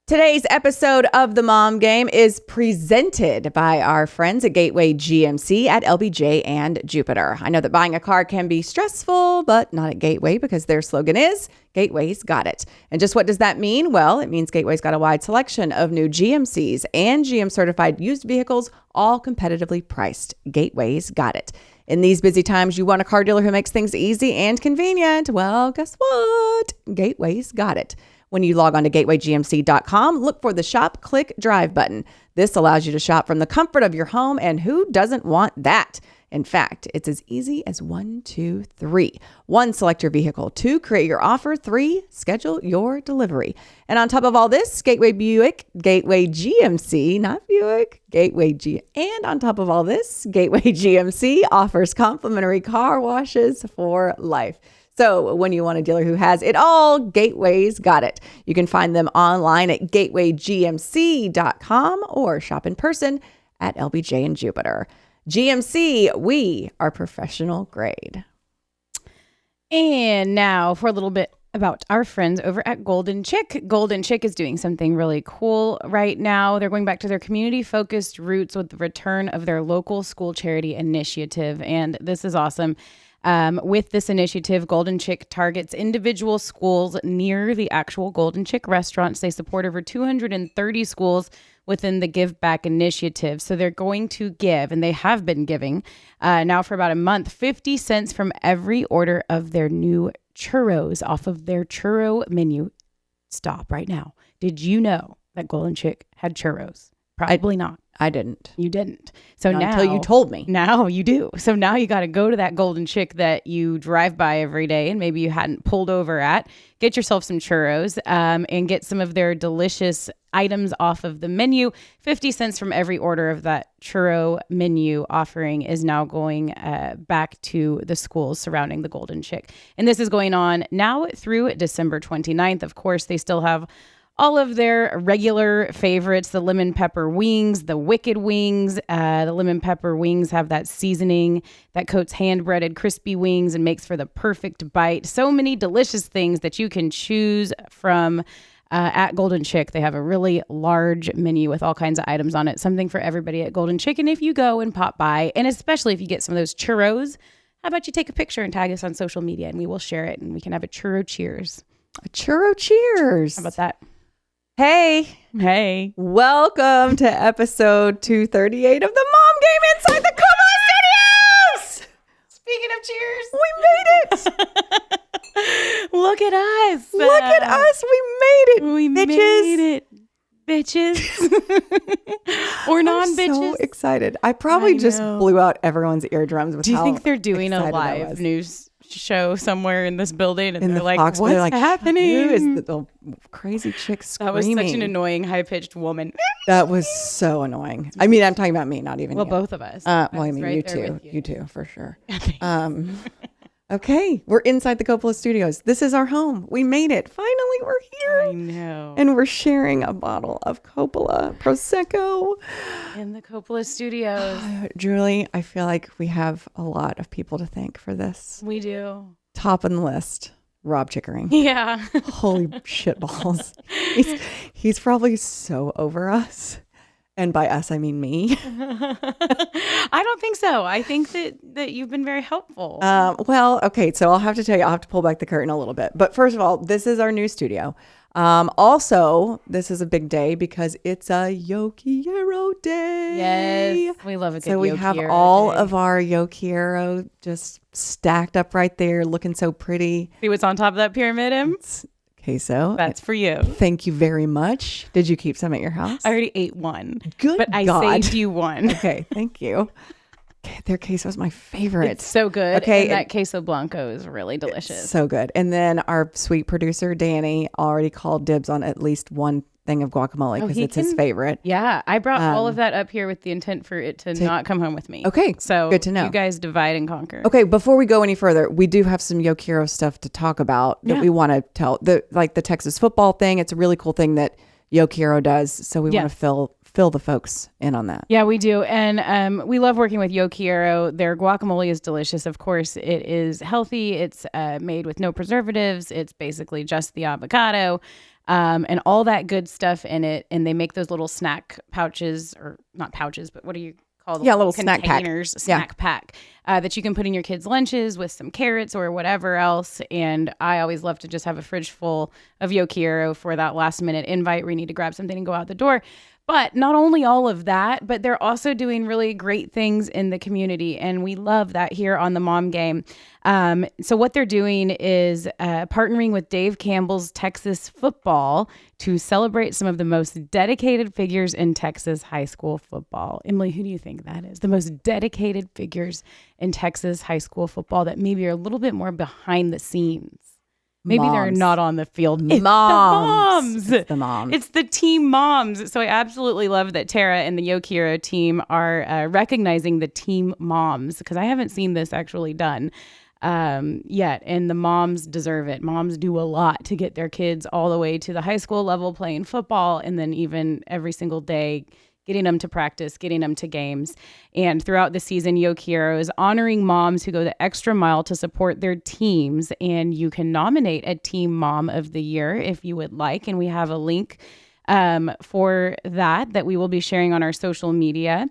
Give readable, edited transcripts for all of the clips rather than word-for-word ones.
Today's episode of The Mom Game is presented by our friends at Gateway GMC at LBJ and Jupiter. I know that buying a car can be stressful, but not at Gateway because their slogan is, Gateway's got it. And just what does that mean? Well, it means Gateway's got a wide selection of new GMCs and GM-certified used vehicles, all competitively priced. Gateway's got it. In these busy times, you want a car dealer who makes things easy and convenient. Well, guess what? Gateway's got it. When you log on to gatewaygmc.com, look for the Shop, Click, Drive button. This allows you to shop from the comfort of your home, and who doesn't want that? In fact, it's as easy as 1, 2, 3. 1, select your vehicle. 2, create your offer. 3, schedule your delivery. And on top of all this, Gateway GMC, not Buick, and on top of all this, Gateway GMC offers complimentary car washes for life. So when you want a dealer who has it all, Gateway's got it. You can find them online at gatewaygmc.com or shop in person at LBJ and Jupiter. GMC, we are professional grade. And now for a little bit about our friends over at Golden Chick. Golden Chick is doing something really cool right now. They're going back to their community-focused roots with the return of their local school charity initiative. And this is awesome. With this initiative, Golden Chick targets individual schools near the actual Golden Chick restaurants. They support over 230 schools within the Give Back initiative. So they're going to give, and they have been giving now for about a month, 50 cents from every order of their new churros off of their churro menu. Stop right now. Did you know that Golden Chick had churros? Probably not. I didn't. You didn't. So Not now, until you told me. Now you do. So now you got to go to that Golden Chick that you drive by every day and maybe you hadn't pulled over at. Get yourself some churros and get some of their delicious items off of the menu. 50 cents from every order of that churro menu offering is now going back to the schools surrounding the Golden Chick. And this is going on now through December 29th. Of course, they still have all of their regular favorites, the lemon pepper wings, the wicked wings. The lemon pepper wings have that seasoning that coats hand-breaded crispy wings and makes for the perfect bite. So many delicious things that you can choose from at Golden Chick. They have a really large menu with all kinds of items on it. Something for everybody at Golden Chick. And if you go and pop by, and especially if you get some of those churros, how about you take a picture and tag us on social media and we will share it and we can have a churro cheers. A churro cheers. How about that? Hey, welcome to episode 238 of the Mom Game inside the Cutest Studios. Speaking of cheers, we made it. Look at us. Look at us. We made it. We bitches. Made it. Bitches. Or non-bitches. I'm so excited. I probably just blew out everyone's eardrums with Do you think they're doing a live live news show somewhere in this building and they're like, Fox, what's happening? Who is the crazy chick screaming? That was such an annoying high-pitched woman. That was so annoying. I mean, I'm talking about me, not even you. both of us. Well, I mean, you too. You too, for sure. Okay, we're inside the Coppola Studios. This is our home. We made it. Finally, we're here. I know. And we're sharing a bottle of Coppola Prosecco. In the Coppola Studios. Julie, I feel like we have a lot of people to thank for this. We do. Top on the list, Rob Chickering. Yeah. Holy shitballs. He's probably so over us. And by us, I mean me. I don't think so. I think that you've been very helpful. Well, okay. So I'll have to tell you, I'll have to pull back the curtain a little bit. But first of all, this is our new studio. Also, this is a big day because it's a Yokiero day. Yes. We love it. So we have all of our Yokiero just stacked up right there, looking so pretty. See what's on top of that pyramid, Em? It's queso. That's for you. Thank you very much. Did you keep some at your house? I already ate one. Good But God. I saved you one. Okay, thank you. Okay, their queso is my favorite. It's so good. Okay, and that queso blanco is really delicious. So good. And then our sweet producer, Danny, already called dibs on at least one thing of guacamole because it's his favorite. Yeah, I brought all of that up here with the intent for it to not come home with me. Okay, so good to know. You guys divide and conquer. Okay, before we go any further, we do have some Yokiero stuff to talk about that we want to tell. The Texas football thing. It's a really cool thing that Yokiero does. So we want to fill the folks in on that. Yeah, we do. And we love working with Yokiero. Their guacamole is delicious. Of course, it is healthy. It's made with no preservatives. It's basically just the avocado. and all that good stuff in it. And they make those little snack pouches, or not pouches, but what do you call them? Yeah, little snack pack. Snack pack that you can put in your kids' lunches with some carrots or whatever else. And I always love to just have a fridge full of Yokiero for that last minute invite where you need to grab something and go out the door. But not only all of that, but they're also doing really great things in the community. And we love that here on the Mom Game. So what they're doing is partnering with Dave Campbell's Texas football to celebrate some of the most dedicated figures in Texas high school football. Emily, who do you think that is? The most dedicated figures in Texas high school football that maybe are a little bit more behind the scenes. Maybe they're not on the field. It's moms. It's the moms. It's the team moms. So I absolutely love that Tara and the Yokiero team are recognizing the team moms, because I haven't seen this actually done yet. And the moms deserve it. Moms do a lot to get their kids all the way to the high school level playing football, and then even every single day getting them to practice, getting them to games. And throughout the season, Yokiero is honoring moms who go the extra mile to support their teams. And you can nominate a Team Mom of the Year if you would like. And we have a link for that we will be sharing on our social media.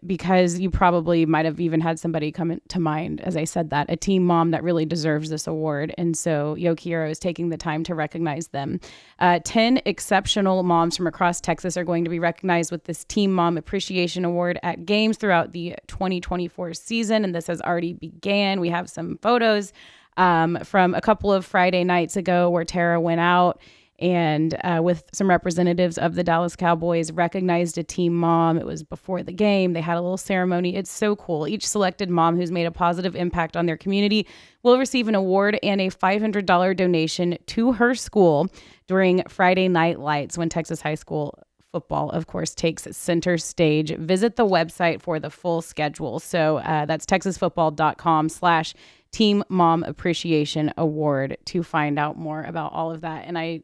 Because you probably might have even had somebody come to mind as I said that, a team mom that really deserves this award. And so Yokiero is taking the time to recognize them. 10 exceptional moms from across Texas are going to be recognized with this Team Mom Appreciation Award at games throughout the 2024 season. And this has already began. We have some photos from a couple of Friday nights ago where Tara went out and with some representatives of the Dallas Cowboys, recognized a team mom. It was before the game. They had a little ceremony. It's so cool. Each selected mom who's made a positive impact on their community will receive an award and a $500 donation to her school during Friday Night Lights, when Texas high school football, of course, takes center stage. Visit the website for the full schedule. So that's texasfootball.com/Team Mom Appreciation Award to find out more about all of that. And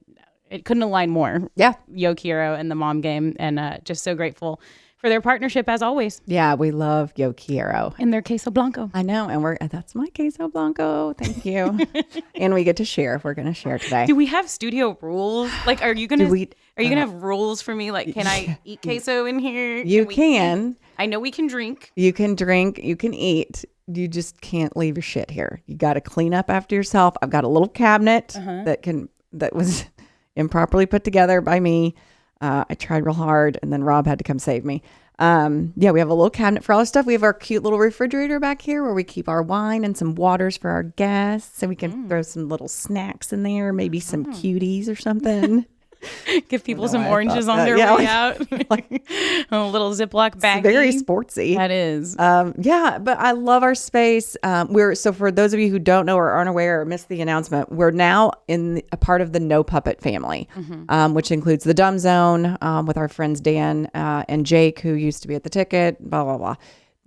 it couldn't align more. Yeah. Yokiero and the Mom Game, and just so grateful for their partnership as always. Yeah, we love Yokiero. And their queso blanco. I know, and that's my queso blanco. Thank you. And we get to share. We're going to share today. Do we have studio rules? Like, are you going to have rules for me? Like, can I eat queso in here? You can. I know we can drink. You can drink. You can eat. You just can't leave your shit here. You got to clean up after yourself. I've got a little cabinet that was improperly put together by me. I tried real hard, and then Rob had to come save me. We have a little cabinet for all this stuff. We have our cute little refrigerator back here where we keep our wine and some waters for our guests. So we can throw some little snacks in there, maybe some cuties or something. Give people some oranges on their way out. Like a little Ziploc baggie. It's very sportsy. That is. But I love our space. So for those of you who don't know or aren't aware or missed the announcement, we're now a part of the No Puppet family, which includes the Dumb Zone with our friends Dan and Jake, who used to be at the Ticket, blah, blah, blah.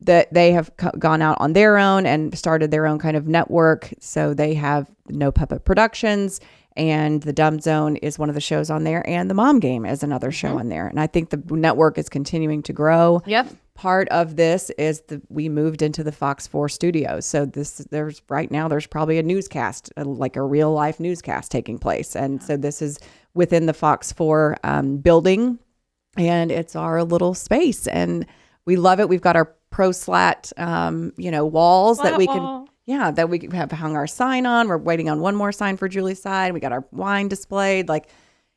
That they have gone out on their own and started their own kind of network. So they have No Puppet Productions, and the Dumb Zone is one of the shows on there, and the Mom Game is another show on there. And I think the network is continuing to grow. Yep. Part of this is we moved into the Fox 4 studios. So there's probably a newscast, like a real life newscast taking place. And so this is within the Fox 4 building, and it's our little space, and we love it. We've got our pro slat, walls that we can. Yeah, that we have hung our sign on. We're waiting on one more sign for Julie's side. We got our wine displayed. Like,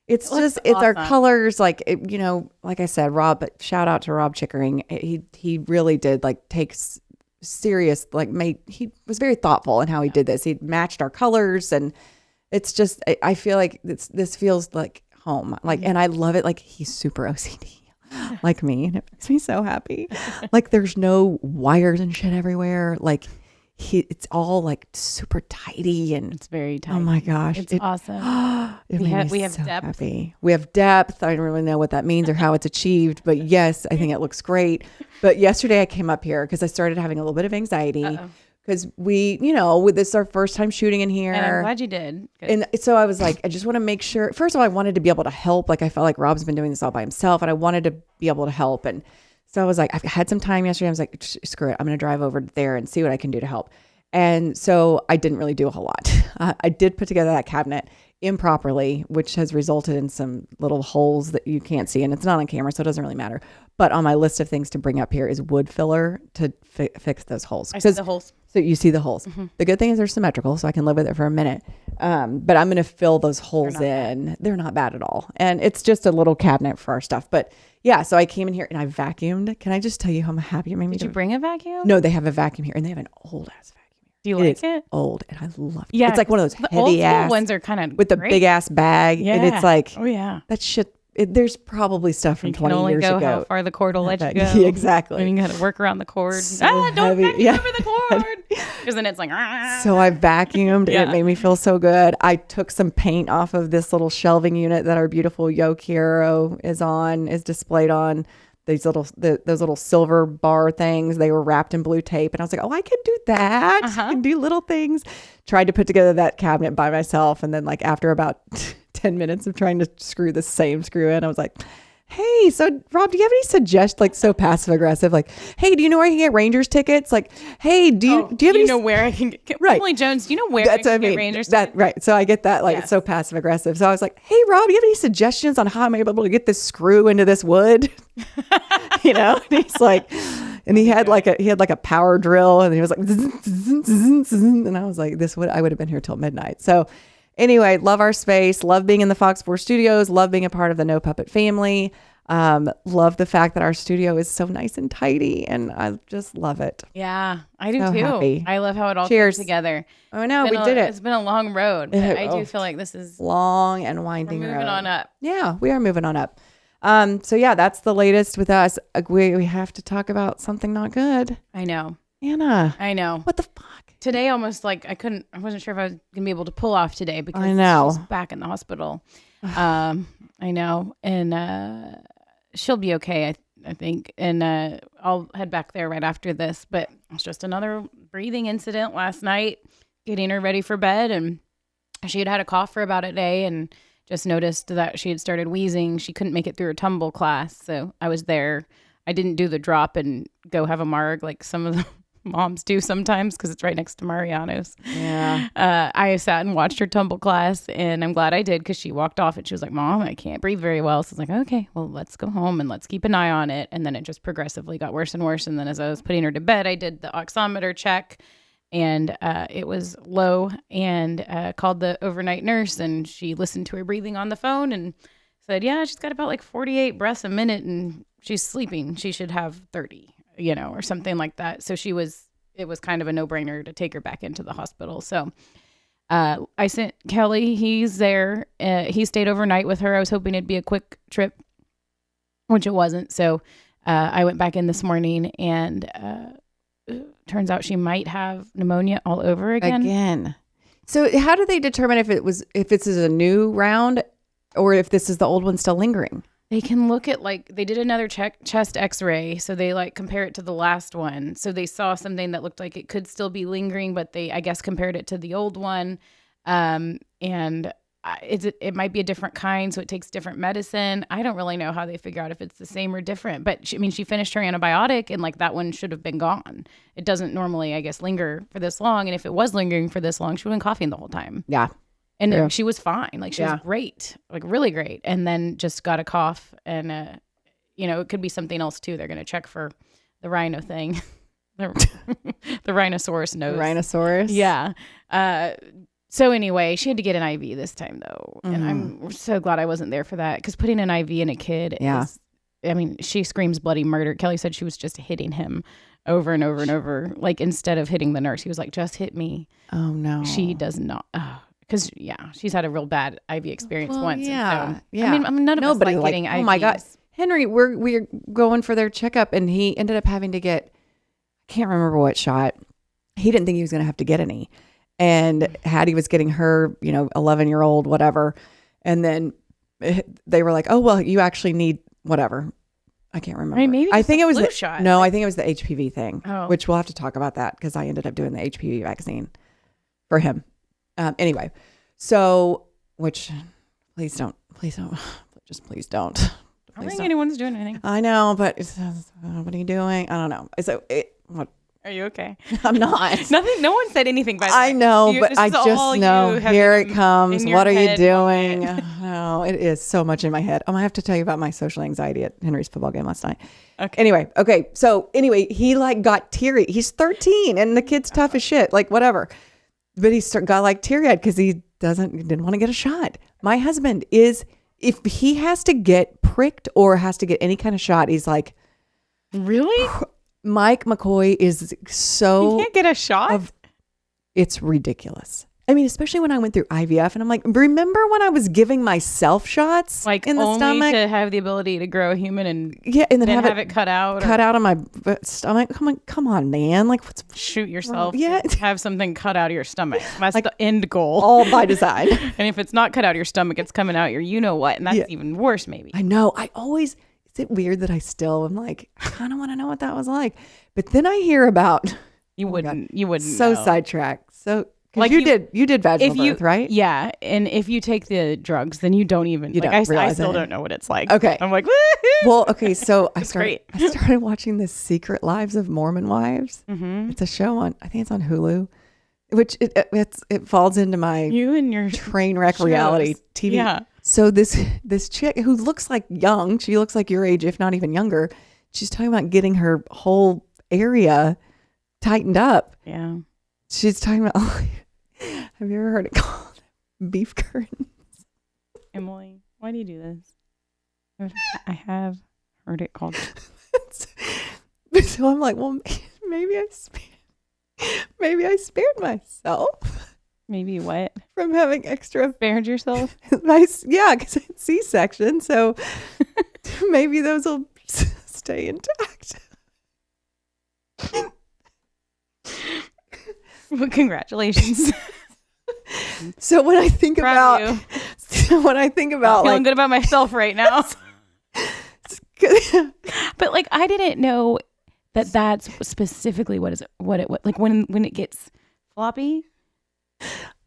it's awesome. Our colors. Like, like I said, Rob, shout out to Rob Chickering. He really did take serious, he was very thoughtful in how he did this. He matched our colors, and it's just, I feel like this feels like home. And I love it. Like, he's super OCD. Like me, and it makes me so happy. There's no wires and shit everywhere. It's all super tidy, and it's very tidy. Oh my gosh, it's awesome. We have so depth. Happy. We have depth. I don't really know what that means or how it's achieved, but yes, I think it looks great. But yesterday I came up here because I started having a little bit of anxiety because this is our first time shooting in here. And I'm glad you did. Good. And so I was like, I just want to make sure. First of all, I wanted to be able to help. I felt like Rob's been doing this all by himself, and I wanted to be able to help. And so I was like, I've had some time yesterday. I was like, screw it. I'm going to drive over there and see what I can do to help. And so I didn't really do a whole lot. I did put together that cabinet. improperly, which has resulted in some little holes that you can't see. And it's not on camera, so it doesn't really matter. But on my list of things to bring up here is wood filler to fix those holes. I see the holes. So you see the holes. The good thing is they're symmetrical, so I can live with it for a minute. But I'm going to fill those holes in. They're not bad at all. And it's just a little cabinet for our stuff. But yeah, so I came in here and I vacuumed. Can I just tell you how happy it made me? Did you bring a vacuum? No, they have a vacuum here, and they have an old ass vacuum. Do you like it? Old, and I love it. Yeah, it's like one of those the heavy ass ones are kind of with the big ass bag, and it's like, oh yeah, that shit. There's probably stuff from 20 years ago. How far the cord will let you go. Yeah, exactly. And you got to work around the cord. So don't heavy. vacuum over the cord, because then it's like. So I vacuumed, and it made me feel so good. I took some paint off of this little shelving unit that our beautiful Eyecare is displayed on. Those little silver bar things, they were wrapped in blue tape. And I was like, oh, I can do that. I can do little things. Tried to put together that cabinet by myself. And then like after about 10 minutes of trying to screw the same screw in, I was like, hey, so Rob, do you have any suggestions? Like so passive aggressive, like, hey, do you know where I can get Rangers tickets? Like, hey, do you have any? Know where I can get right. Emily Jones, do you know where I can get Rangers tickets? Right. So I get that, like, it's so passive aggressive. So I was like, hey, Rob, do you have any suggestions on how I'm able to get this screw into this wood? And he's like, and he had like a power drill, and he was like, and I was like, I would have been here till midnight. So anyway, love our space, love being in the Fox 4 studios, love being a part of the No Puppet family. Love the fact that our studio is so nice and tidy, and I just love it. Yeah, I do so too. Happy. I love how it all comes together. Oh no, we did it. It's been a long road, but I do feel like this is long and winding. We're moving on up. Yeah, we are moving on up. So yeah, that's the latest with us. We have to talk about something not good. I know, Anna. I know. What the fuck? Today, almost like I wasn't sure if I was gonna be able to pull off today because I know. she's back in the hospital. I know, and she'll be okay, I think. And I'll head back there right after this. But it's just another breathing incident last night, getting her ready for bed, and she had a cough for about a day, and just noticed that she had started wheezing. She couldn't make it through her tumble class, so I was there. I didn't do the drop and go have a marg like some of the moms do sometimes because it's right next to Mariano's. Yeah. I sat and watched her tumble class, and I'm glad I did because she walked off and she was like, Mom, I can't breathe very well. So I was like, okay, well, let's go home and let's keep an eye on it. And then it just progressively got worse and worse. And then as I was putting her to bed, I did the oximeter check, and it was low, and called the overnight nurse, and she listened to her breathing on the phone and said, yeah, she's got about like 48 breaths a minute and she's sleeping. She should have 30, or something like that. So it was kind of a no-brainer to take her back into the hospital. So I sent Kelly, he's there. He stayed overnight with her. I was hoping it'd be a quick trip, which it wasn't. So I went back in this morning, and turns out she might have pneumonia all over again. So how do they determine if this is a new round or if this is the old one still lingering? They can look at, they did another chest x-ray. So they compare it to the last one. So they saw something that looked like it could still be lingering, but they, I guess, compared it to the old one. And it might be a different kind. So it takes different medicine. I don't really know how they figure out if it's the same or different, but she finished her antibiotic, and that one should have been gone. It doesn't normally, I guess, linger for this long. And if it was lingering for this long, she would have been coughing the whole time. Yeah. And she was fine. She was great, really great. And then just got a cough, and, it could be something else too. They're going to check for the rhino thing, the rhinoceros nose. Rhinoceros? Yeah. So anyway, she had to get an IV this time though. And I'm so glad I wasn't there for that, because putting an IV in a kid is, she screams bloody murder. Kelly said she was just hitting him over and over and over. Instead of hitting the nurse, he was like, just hit me. Oh no. She does not. Because she's had a real bad IV experience once. Yeah, so, yeah. None of us like getting IVs. Oh my God, Henry, we're going for their checkup, and he ended up having to get, I can't remember what shot. He didn't think he was going to have to get any, and Hattie was getting her, 11-year-old whatever, and then they were like, oh well, you actually need whatever. I can't remember. Maybe I think it was the flu the shot. No, I think it was the HPV thing, which we'll have to talk about that because I ended up doing the HPV vaccine for him. Anyway, so, which, please don't, just please don't. I don't think anyone's doing anything. I know, but what are you doing? I don't know. So, what? Are you okay? I'm not. Nothing. No one said anything. By the way. I know, but I just know. You Here it comes. What are you doing? No, it is so much in my head. I have to tell you about my social anxiety at Henry's football game last night. Okay. Okay. So anyway, he like got teary. He's 13 and the kid's tough as shit, like whatever. But he got like teary-eyed because he didn't want to get a shot. My husband is, if he has to get pricked or has to get any kind of shot, he's like, really? Mike McCoy is so... You can't get a shot? It's ridiculous. I mean, especially when I went through IVF and I'm like, remember when I was giving myself shots like in the only stomach? To have the ability to grow a human and and then have it cut out? Cut out of my stomach? Come on, man. Like, shoot yourself. Yeah. Have something cut out of your stomach. That's like, the end goal. All by design. And if it's not cut out of your stomach, it's coming out your you-know-what. And that's even worse, maybe. I know. Is it weird that I still am like, I kind of want to know what that was like. But then I hear about... You wouldn't So know. Sidetracked. So... Like you did vaginal birth, right? Yeah, and if you take the drugs, then you don't even. I still don't know what it's like. Okay, I'm like, well, okay. So I started watching this Secret Lives of Mormon Wives. Mm-hmm. It's a show I think it's on Hulu, which it falls into my you and your train wreck reality TV. Yeah. So this chick who looks like young, she looks like your age, if not even younger. She's talking about getting her whole area tightened up. Yeah. She's talking about, have you ever heard it called beef curtains? Emily, why do you do this? I have heard it called. So I'm like, well, maybe I spared myself. Maybe what? From having extra. Spared yourself? Yeah, because it's C-section. So maybe those will stay intact. Well, congratulations. So when I think about, I'm like, feeling good about myself right now. But like, I didn't know that that's specifically what it like when it gets floppy,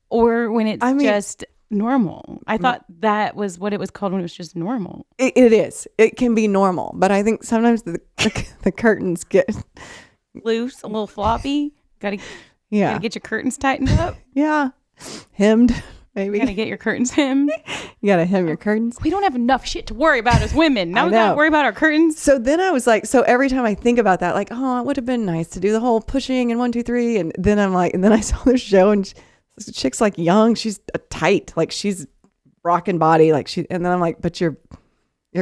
or when it's just normal. I thought that was what it was called when it was just normal. It is. It can be normal, but I think sometimes the curtains get loose, a little floppy. Gotta get your curtains tightened up. Yeah. Hemmed, maybe. You gotta get your curtains hemmed. You gotta hem your curtains. We don't have enough shit to worry about as women. Now we gotta worry about our curtains. So then I was like, so every time I think about that, like, oh, it would have been nice to do the whole pushing and 1, 2, 3. And then I'm like, and then I saw this show and the chick's like young. She's tight. Like she's rocking body. Like and then I'm like, but your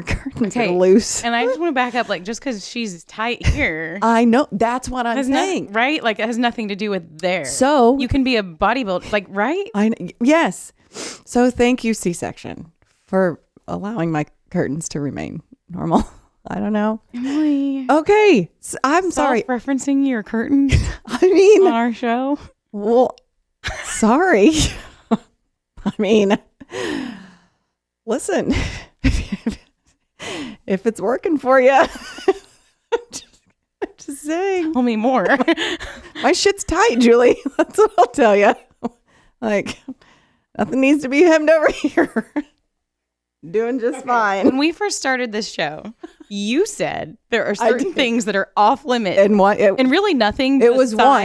curtains are loose. And I just want to back up, like, just because she's tight here. I know. That's what I'm saying. Right? Like, it has nothing to do with there. So. You can be a bodybuilder. Like, right? Yes. So thank you, C-section, for allowing my curtains to remain normal. I don't know. Emily. Okay. So I'm sorry. Referencing your curtains I mean. On our show. Well, sorry. I mean, listen. If it's working for you, I'm just saying. Tell me more. My shit's tight, Julie. That's what I'll tell you. Like, nothing needs to be hemmed over here. Doing just fine. When we first started this show, you said there are certain things that are off limit, and really nothing. It was one.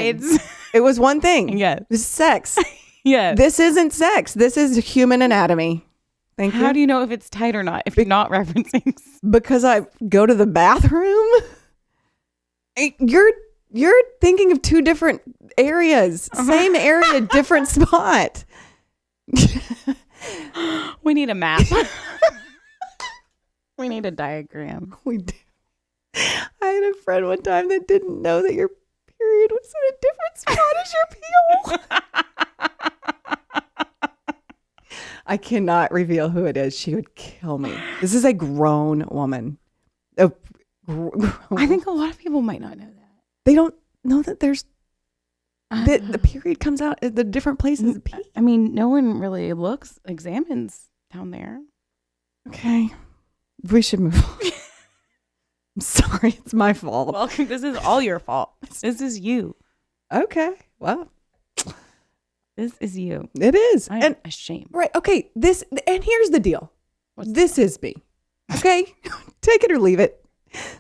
It was one thing. Yeah, this is sex. Yeah, this isn't sex. This is human anatomy. Thank you. How do you know if it's tight or not if you're not referencing? Because I go to the bathroom. You're thinking of two different areas. Same area, different spot. We need a map. We need a diagram. We do. I had a friend one time that didn't know that your period was in a different spot as your peel. I cannot reveal who it is. She would kill me. This is a grown woman. I think a lot of people might not know that. They don't know that there's the period comes out at the different places. I mean, no one really examines down there. Okay. We should move on. I'm sorry. It's my fault. Welcome. This is all your fault. This is you. Okay. Well. This is you. It is. I'm ashamed. Right. Okay. And here's the deal. This is me. Okay. Take it or leave it.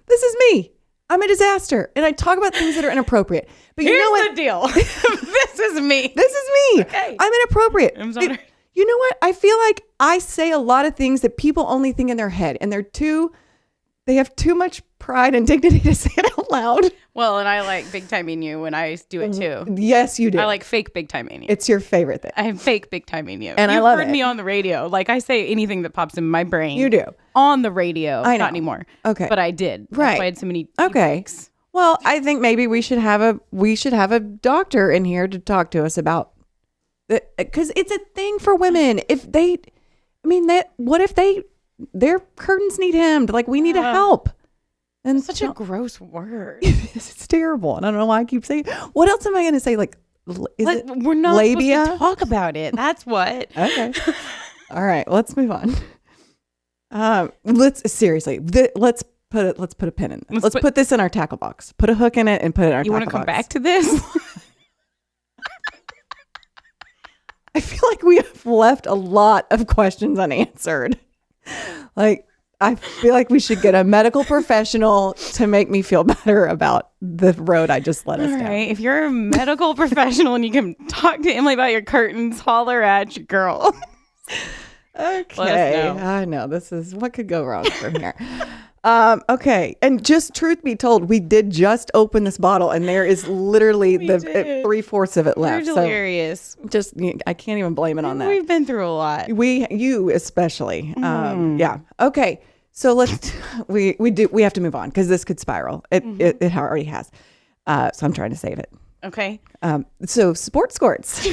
This is me. I'm a disaster. And I talk about things that are inappropriate. But you know what? The deal. This is me. This is me. Okay. I'm inappropriate. I'm sorry. You know what? I feel like I say a lot of things that people only think in their head, and they have too much pride and dignity to say it out loud. Well, and I like big timing you when I do it too. Yes, you do. I like fake big timing you. It's your favorite thing. I have fake big timing you. And You've I love heard it. me on the radio. Like I say anything that pops in my brain. You do. On the radio. I know. Not anymore. Okay. But I did. Right. That's why I had so many Okay. deepfakes. Well, I think maybe we should have a doctor in here to talk to us about it, because it's a thing for women. What if their curtains need hemmed? Like, we need help. And Such a gross word. it's terrible. And I don't know why I keep saying. What else am I going to say? Like, We're not labia? supposed to talk about it. That's what. Okay. All right. Let's move on. Let's put a pin in this. Let's put this in our tackle box. Put a hook in it and put it in our tackle box. You want to come back to this? I feel like we have left a lot of questions unanswered. Like, I feel like we should get a medical professional to make me feel better about the road I just led us down. Right. If you're a medical professional and you can talk to Emily about your curtains, holler at your girl. Okay. I know. This is what could go wrong from here. Okay. And just truth be told, we did just open this bottle and there is literally 3/4 of it left. You're delirious. So I can't even blame it on that. We've been through a lot. You especially. Yeah. Okay. So we have to move on because this could spiral. It already has. So I'm trying to save it. Okay. So sports squirts.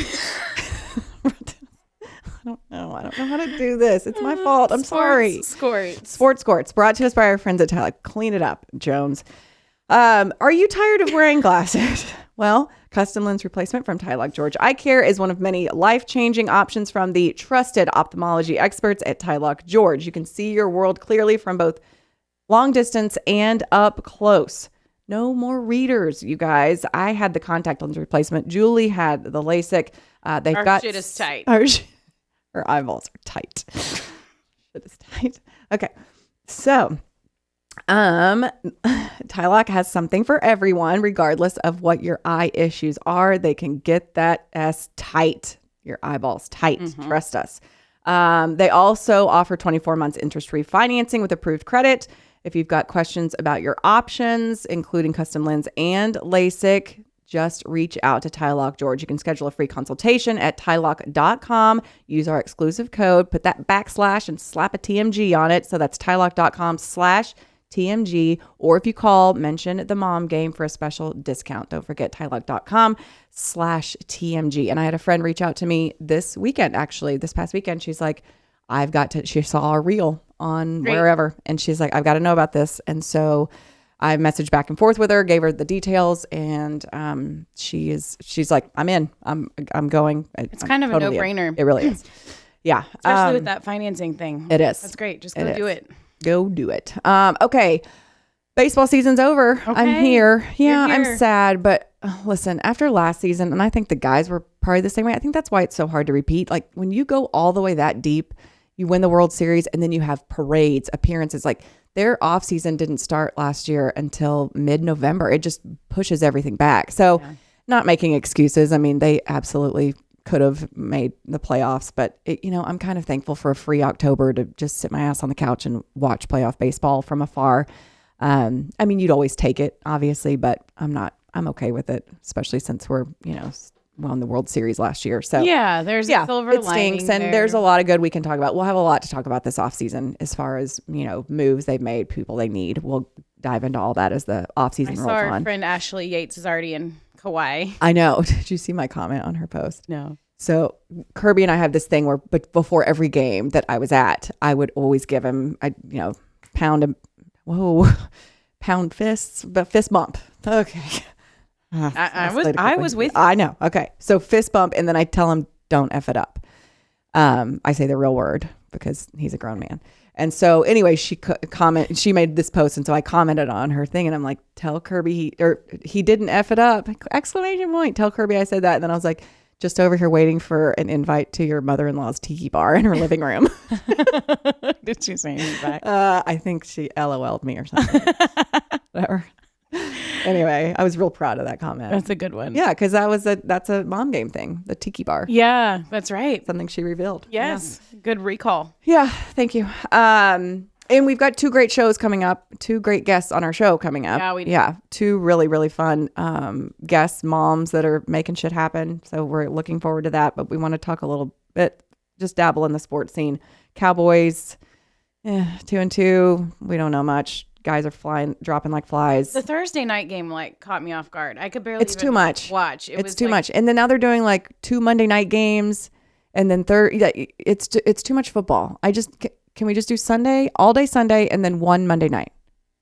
I don't know how to do this. It's my fault. I'm sorry. Sports squirts brought to us by our friends at Tylock. Clean it up, Jones. Are you tired of wearing glasses? Well, custom lens replacement from Tylock George Eyecare is one of many life-changing options from the trusted ophthalmology experts at Tylock George. You can see your world clearly from both long distance and up close. No more readers, you guys. I had the contact lens replacement. Julie had the LASIK. Our shit is tight. Her eyeballs are tight. Shit is tight. Okay. So, Tylock has something for everyone, regardless of what your eye issues are. They can get that S tight, your eyeballs tight. Trust us. They also offer 24 months interest-free financing with approved credit. If you've got questions about your options, including custom lens and LASIK, just reach out to Tylock George. You can schedule a free consultation at tylock.com. Use our exclusive code, put that / and slap a TMG on it. So that's tylock.com/TMG. Or if you call, mention the mom game for a special discount. Don't forget tylock.com/TMG. And I had a friend reach out to me this past weekend. She's like, she saw a reel on wherever. And she's like, I've got to know about this. And so I messaged back and forth with her, gave her the details, and she's like, I'm in. I'm going. It's kind of a no-brainer. It really is. Yeah. Especially with that financing thing. It is. That's great. Just go do it. Go do it. Okay. Baseball season's over. Okay. I'm here. Yeah, I'm sad. But listen, after last season, and I think the guys were probably the same way, I think that's why it's so hard to repeat. Like when you go all the way that deep, you win the World Series, and then you have parades, appearances. Like their off season didn't start last year until mid-November. It just pushes everything back. So not making excuses. I mean, they absolutely could have made the playoffs, but I'm kind of thankful for a free October to just sit my ass on the couch and watch playoff baseball from afar. I mean, you'd always take it, obviously, but I'm okay with it, especially since we're, won the World Series last year. So there's a silver lining stinks, and there's a lot of good we can talk about. We'll have a lot to talk about this offseason as far as, moves they've made, people they need. We'll dive into all that as the offseason rolls on. I saw our friend Ashley Yates is already in Kauai. I know. Did you see my comment on her post? No. So Kirby and I have this thing where, but before every game that I was at, I would always give him pound fists, but fist bump. Okay. I was with you. I know. Okay. So fist bump, and then I tell him, don't F it up. I say the real word because he's a grown man. And so anyway, she made this post, and so I commented on her thing, and I'm like, tell Kirby he didn't F it up. ! Tell Kirby I said that. And then I was like, just over here waiting for an invite to your mother-in-law's tiki bar in her living room. Did she say anything back? I think she LOL'd me or something. Whatever. Anyway, I was real proud of that comment. That's a good one. Yeah, because that's a mom game thing, the tiki bar. Yeah, that's right. Something she revealed. Yes. Yeah. Good recall. Yeah, thank you. And we've got 2 great shows coming up, 2 great guests on our show coming up. Yeah, we do. Yeah, 2 really, really fun guests, moms that are making shit happen. So we're looking forward to that. But we want to talk a little bit, just dabble in the sports scene. Cowboys, 2-2. We don't know much. Guys are dropping like flies. The Thursday night game caught me off guard. I could barely. It's too much. Watch. It's too much. And then now they're doing 2 Monday night games, and then it's too much football. Can we just do Sunday, all day Sunday, and then 1 Monday night?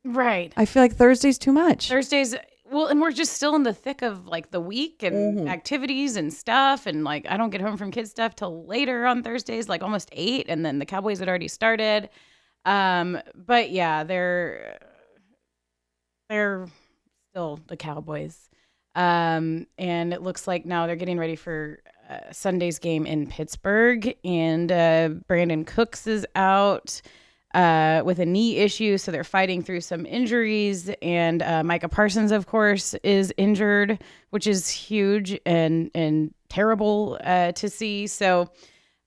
Right. I feel like Thursday's too much. Well, and we're just still in the thick of the week and activities and stuff. And I don't get home from kids stuff till later on Thursdays, almost 8. And then the Cowboys had already started. But yeah, they're still the Cowboys. And it looks like now they're getting ready for Sunday's game in Pittsburgh, and Brandon Cooks is out with a knee issue, so they're fighting through some injuries, and Micah Parsons, of course, is injured, which is huge and terrible to see. So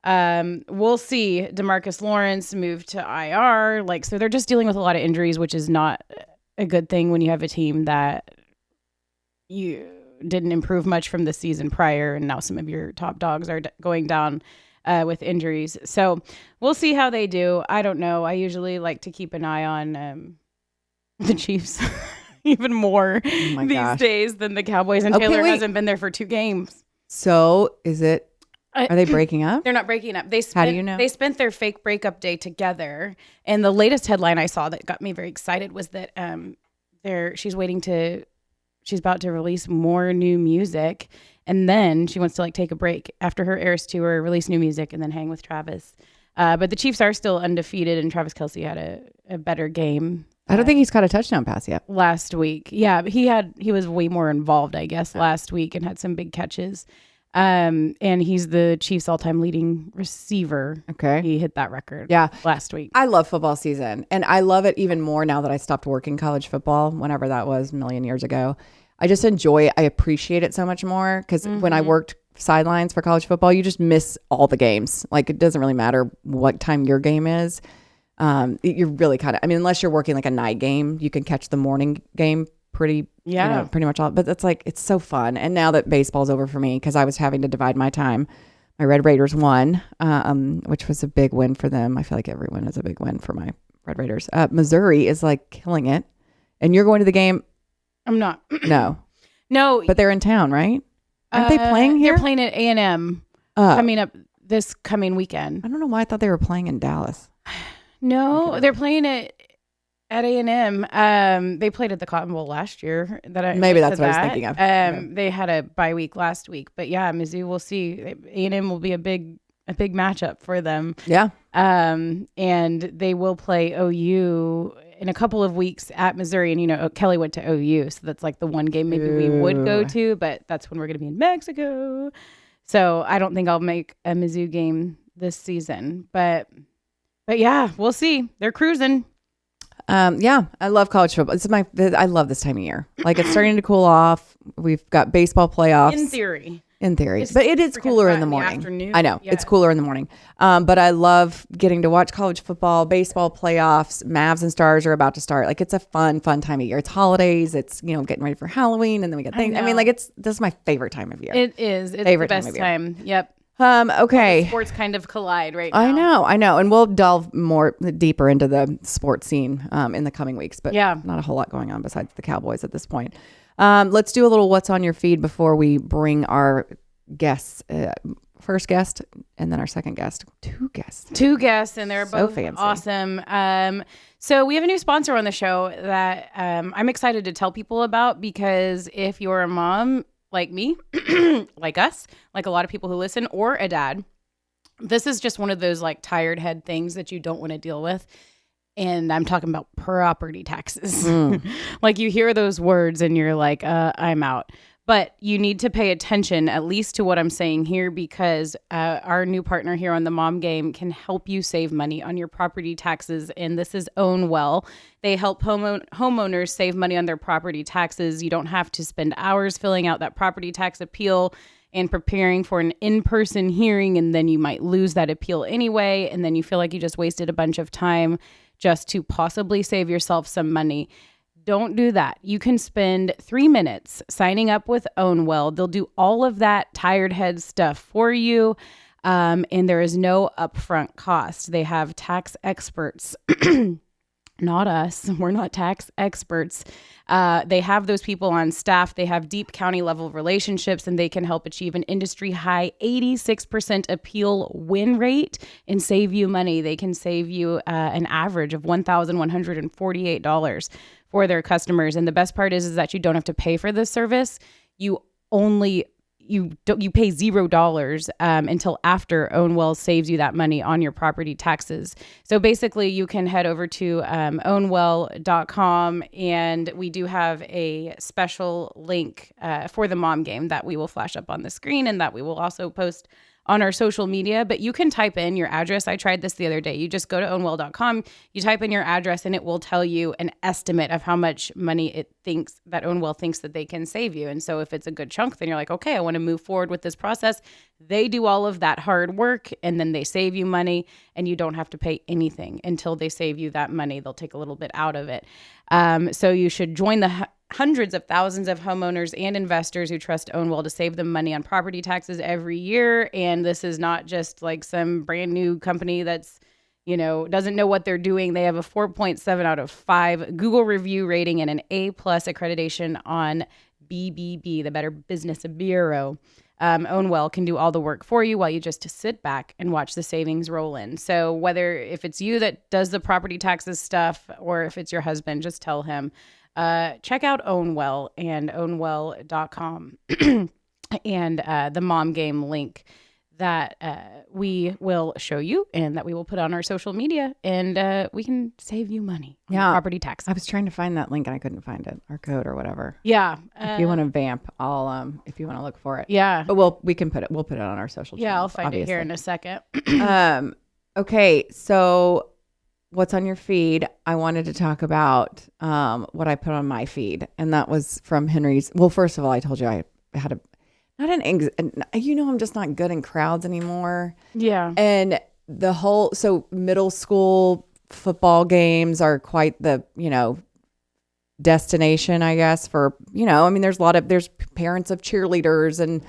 we'll see. DeMarcus Lawrence moved to IR, so they're just dealing with a lot of injuries, which is not a good thing when you have a team that you didn't improve much from the season prior, and now some of your top dogs are going down with injuries. So we'll see how they do. I don't know. I usually like to keep an eye on the Chiefs even more these days than the Cowboys, and Taylor hasn't been there for 2 games. So are they breaking up? They're not breaking up. How do you know? They spent their fake breakup day together, and the latest headline I saw that got me very excited was that she's about to release more new music, and then she wants to take a break after her Eras tour, release new music, and then hang with Travis. But the Chiefs are still undefeated, and Travis Kelce had a better game. I don't think he's caught a touchdown pass yet. Last week. Yeah, but he was way more involved, I guess, last week, and had some big catches. And he's the Chiefs' all-time leading receiver. Okay. He hit that record last week. I love football season, and I love it even more now that I stopped working college football, whenever that was, a million years ago. I just enjoy it. I appreciate it so much more, because when I worked sidelines for college football, you just miss all the games. It doesn't really matter what time your game is. You're really unless you're working a night game, you can catch the morning game pretty much all. But it's so fun. And now that baseball's over for me, because I was having to divide my time, my Red Raiders won, which was a big win for them. I feel like every win is a big win for my Red Raiders. Missouri is killing it, and you're going to the game. I'm not. No, but they're in town, right? Aren't they playing here? They're playing at A&M coming up this coming weekend. I don't know why I thought they were playing in Dallas. No, they're playing at A&M. They played at the Cotton Bowl last year. Maybe that's what I was thinking of. They had a bye week last week, but yeah, Mizzou, we'll see. A&M will be a big matchup for them. Yeah. And they will play OU in a couple of weeks at Missouri. And, Kelly went to OU, so that's the one game maybe we would go to, but that's when we're going to be in Mexico. So I don't think I'll make a Mizzou game this season, but yeah, we'll see. They're cruising. Yeah, I love college football. I love this time of year. It's starting to cool off. We've got baseball playoffs. In theory, but it is cooler in the morning. I know it's cooler in the morning. But I love getting to watch college football, baseball playoffs. Mavs and Stars are about to start. It's a fun time of year. It's holidays. It's getting ready for Halloween, and then we get things. This is my favorite time of year. It is. It's favorite the best time. Yep. Okay. Sports kind of collide right now. I know. And we'll delve more deeper into the sports scene in the coming weeks. But not a whole lot going on besides the Cowboys at this point. Let's do a little what's on your feed before we bring our guests. First guest and then our second guest. Two guests, and they're both fancy. Awesome. So we have a new sponsor on the show that I'm excited to tell people about, because if you're a mom like me, like us, like a lot of people who listen, or a dad, this is just one of those tired head things that you don't want to deal with. And I'm talking about property taxes. You hear those words and you're like, I'm out. But you need to pay attention at least to what I'm saying here, because our new partner here on the Mom Game can help you save money on your property taxes. And this is Ownwell. They help homeowners save money on their property taxes. You don't have to spend hours filling out that property tax appeal and preparing for an in-person hearing, and then you might lose that appeal anyway, and then you feel like you just wasted a bunch of time just to possibly save yourself some money. Don't do that. You can spend 3 minutes signing up with Ownwell. They'll do all of that tired head stuff for you, and there is no upfront cost. They have tax experts. Not us. We're not tax experts. They have those people on staff. They have deep county level relationships, and they can help achieve an industry high 86% appeal win rate and save you money. They can save you an average of $1,148 for their customers. And the best part is that you don't have to pay for this service. You pay $0 until after Ownwell saves you that money on your property taxes. So basically, you can head over to ownwell.com, and we do have a special link for the Mom Game that we will flash up on the screen, and that we will also post on our social media. But you can type in your address. I tried this the other day. You just go to ownwell.com, you type in your address, and it will tell you an estimate of how much money it thinks that Ownwell thinks that they can save you. And so if it's a good chunk, then you're like, okay, I want to move forward with this process. They do all of that hard work, and then they save you money, and you don't have to pay anything until they save you that money. They'll take a little bit out of it. So you should join the hundreds of thousands of homeowners and investors who trust Ownwell to save them money on property taxes every year. And this is not just like some brand new company that's, doesn't know what they're doing. They have a 4.7 out of 5 Google review rating and an A+ accreditation on BBB, the Better Business Bureau. Ownwell can do all the work for you while you just sit back and watch the savings roll in. So if it's you that does the property taxes stuff, or if it's your husband, just tell him, check out Ownwell and ownwell.com and the Mom Game link that we will show you and that we will put on our social media, and we can save you money on property tax. I was trying to find that link and I couldn't find it, our code or whatever. Yeah. If you want to vamp, I'll if you want to look for it. Yeah. But we'll put it on our social channels. Yeah, I'll find it here in a second. Okay, so what's on your feed? I wanted to talk about what I put on my feed, and that was from Henry's. Well, first of all, I told you I had I'm just not good in crowds anymore. Yeah. And so middle school football games are quite the, destination, I guess, for, there's parents of cheerleaders and,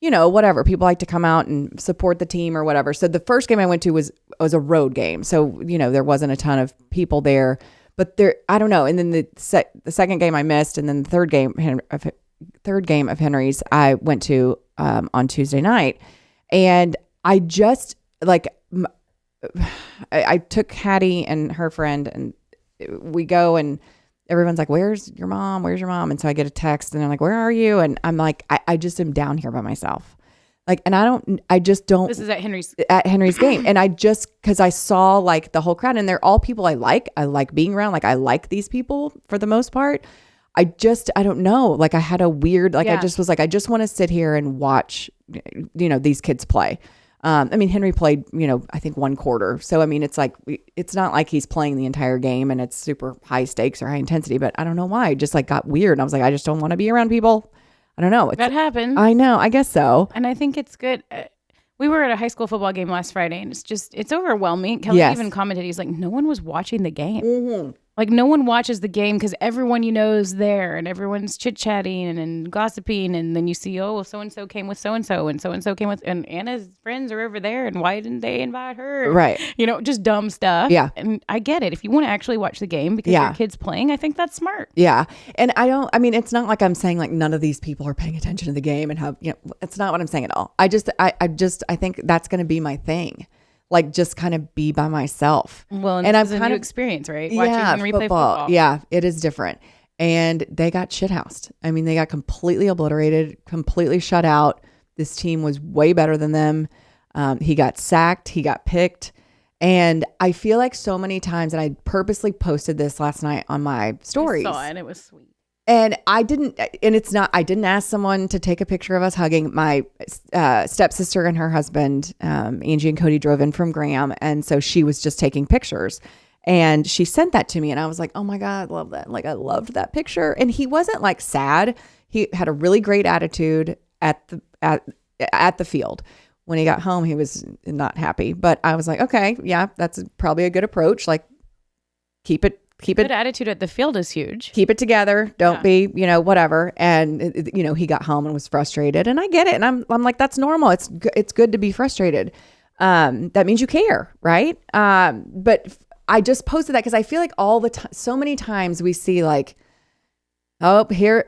whatever. People like to come out and support the team or whatever. So the first game I went to was a road game. So, there wasn't a ton of people there, but I don't know. And then the second game I missed, and then the third game of Henry's I went to on Tuesday night, and I just I took Hattie and her friend, and we go, and everyone's like, where's your mom? And so I get a text, and they're like, where are you? And I'm like, I just am down here by myself. I just don't. This is at Henry's game. And because I saw the whole crowd, and they're all people I like being around. I like these people for the most part. I don't know. I had a weird, I just was I just want to sit here and watch, these kids play. Henry played, I think 1 quarter. So, it's not like he's playing the entire game and it's super high stakes or high intensity, but I don't know why. It just got weird. And I was I just don't want to be around people. I don't know. That happens. I know. I guess so. And I think it's good. We were at a high school football game last Friday, and it's overwhelming. Kelly even commented, he's like, no one was watching the game. Mm-hmm. No one watches the game because everyone is there, and everyone's chit-chatting and gossiping, and then you see, so-and-so came with so-and-so, and so-and-so came with, and Anna's friends are over there, and why didn't they invite her? Right. Just dumb stuff. Yeah. And I get it. If you want to actually watch the game because your kid's playing, I think that's smart. Yeah. And it's not like I'm saying none of these people are paying attention to the game and how, it's not what I'm saying at all. I think that's going to be my thing. Just kind of be by myself. Well, and it's a new experience, right? Yeah, watching Henry play football. Yeah, it is different. And they got shithoused. They got completely obliterated, completely shut out. This team was way better than them. He got sacked. He got picked. And I feel so many times, and I purposely posted this last night on my stories. I saw it. It was sweet. And I didn't ask someone to take a picture of us hugging. My stepsister and her husband, Angie and Cody, drove in from Graham. And so she was just taking pictures. And she sent that to me. And I was like, oh my God, I love that. Like, I loved that picture. And he wasn't like sad. He had a really great attitude at the field. When he got home, he was not happy. But I was like, okay, yeah, that's probably a good approach. Like, keep it. Good attitude at the field is huge. Keep it together. Don't be, whatever. And he got home and was frustrated, and I get it. And I'm like, that's normal. It's good to be frustrated. That means you care, right? But I just posted that because I feel like all the time, so many times we see like, oh, here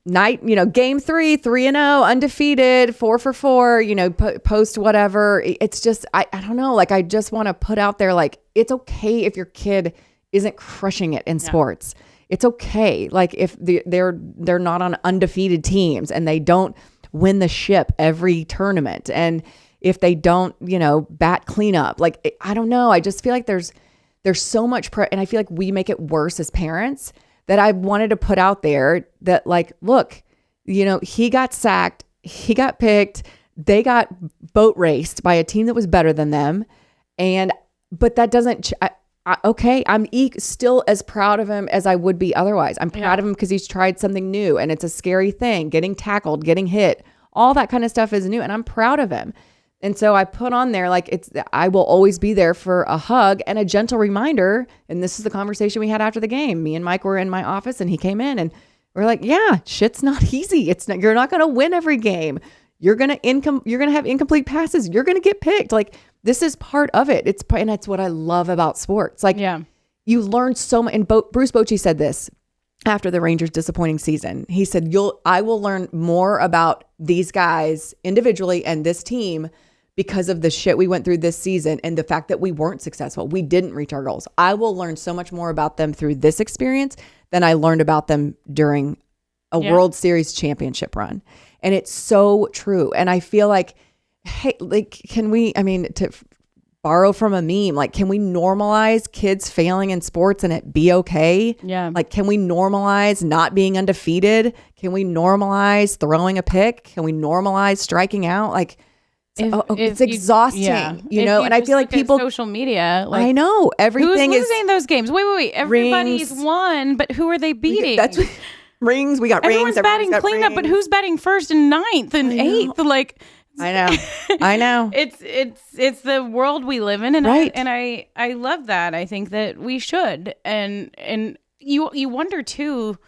night, game 3-0, undefeated, 4 for 4, post whatever. It's just, I don't know. Like, I just want to put out there, like, it's okay if your kid isn't crushing it in sports. It's okay. Like, if they're not on undefeated teams and they don't win the ship every tournament, and if they don't, bat cleanup, like, I don't know. I just feel like there's so much and I feel like we make it worse as parents, that I wanted to put out there that, like, look, he got sacked, he got picked, they got boat raced by a team that was better than them, but that doesn't. Okay, I'm still as proud of him as I would be otherwise. I'm proud of him because he's tried something new, and it's a scary thing. Getting tackled, getting hit, all that kind of stuff is new, and I'm proud of him. And so I put on there, like, I will always be there for a hug and a gentle reminder. And this is the conversation we had after the game. Me and Mike were in my office, and he came in, and we're like, yeah, shit's not easy. You're not going to win every game. You're going to have incomplete passes. You're going to get picked. Like, this is part of it. And it's what I love about sports. Like, you learn so much. And Bruce Bochy said this after the Rangers' disappointing season. He said, I will learn more about these guys individually and this team because of the shit we went through this season and the fact that we weren't successful. We didn't reach our goals. I will learn so much more about them through this experience than I learned about them during a World Series championship run. And it's so true. And I feel like, hey, like, to borrow from a meme, like, can we normalize kids failing in sports and it be okay? Yeah. Like, can we normalize not being undefeated? Can we normalize throwing a pick? Can we normalize striking out? Like, it's exhausting, and I feel like people, social media, like, I know everything who's losing those games. Wait. Everybody's won, but who are they beating? That's rings. We got Everyone's rings. Everyone's batting cleanup, but who's batting first and ninth and eighth? Like, I know. It's the world we live in, and right. I love that. I think that we should, and you wonder too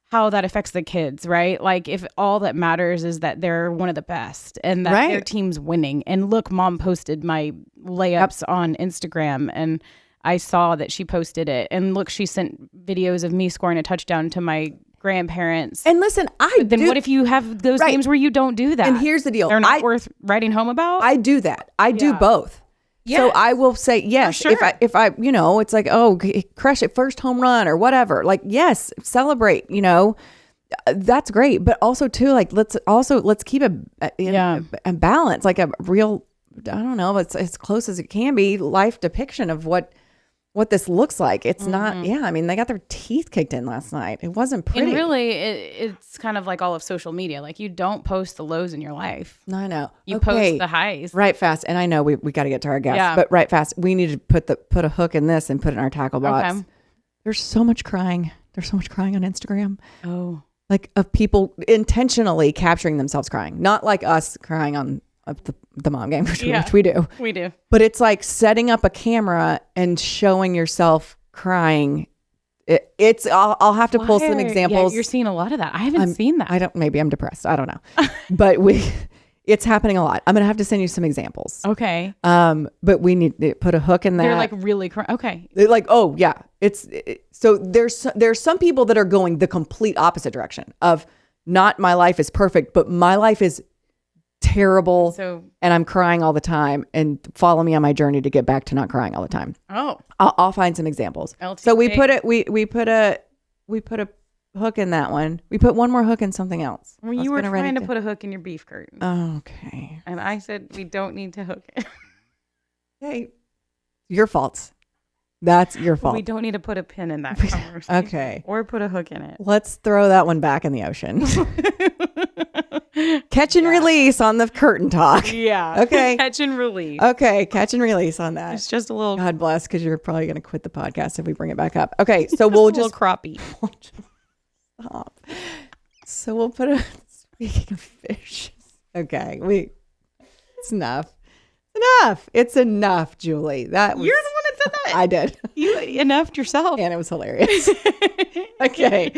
how that affects the kids, right? Like, if all that matters is that they're one of the best and that their team's winning. And look, Mom posted my layups on Instagram, and I saw that she posted it. And look, she sent videos of me scoring a touchdown to my grandparents. And listen, what if you have those games where you don't do that? And here's the deal. They're not worth writing home about? I do that. I do both. Yes. So I will say yes. Sure. If I it's like, oh, crush it, first home run or whatever. Like, yes, celebrate. That's great. But also too, like, let's keep a balance, like a real, I don't know, it's as close as it can be, life depiction of what this looks like. It's not. Yeah, I mean, they got their teeth kicked in last night. It wasn't pretty. And really, it's kind of like all of social media. Like, you don't post the lows in your life. No, I know. You post the highs. Right fast. And I know we got to get to our guests, but right fast, we need to put a hook in this and put it in our tackle box. Okay. There's so much crying. There's so much crying on Instagram. Oh, like, of people intentionally capturing themselves crying, not like us crying on the mom game, which we do. We do. But it's like setting up a camera and showing yourself crying. I'll have to pull some examples. Yeah, you're seeing a lot of that. I haven't seen that. Maybe I'm depressed. I don't know. But it's happening a lot. I'm going to have to send you some examples. Okay. But we need to put a hook in that. They're like really crying. Okay. They're like, oh yeah. So there's some people that are going the complete opposite direction of, not my life is perfect, but my life is terrible, and I'm crying all the time, and follow me on my journey to get back to not crying all the time. Oh, I'll find some examples. LTV. So we put a hook in that one. We put one more hook in something else. Well, you were trying to put a hook in your beef curtain. Okay. And I said we don't need to hook it. Hey, your faults. That's your fault. We don't need to put a pin in that conversation. Okay. Or put a hook in it. Let's throw that one back in the ocean. Catch and release on the curtain talk. Yeah. Okay. Catch and release. Okay. Catch and release on that. It's just a little, God bless, because you're probably going to quit the podcast if we bring it back up. Okay. So we'll just a little crappie. Stop. So we'll put a, speaking of fish. Okay. It's enough. It's enough, Julie. That was, You're the one that said that. I did. You enoughed yourself. And it was hilarious. Okay.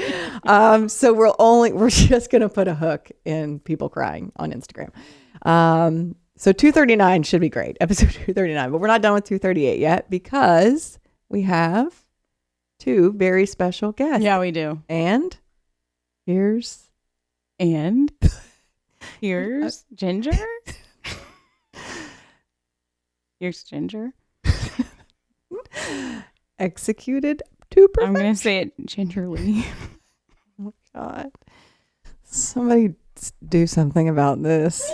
So we're just going to put a hook in people crying on Instagram. So 239 should be great. Episode 239, but we're not done with 238 yet because we have 2 very special guests. Yeah, we do. And here's Ginger. Here's Ginger. executed to perfection. I'm going to say it gingerly. Oh, God. Somebody do something about this.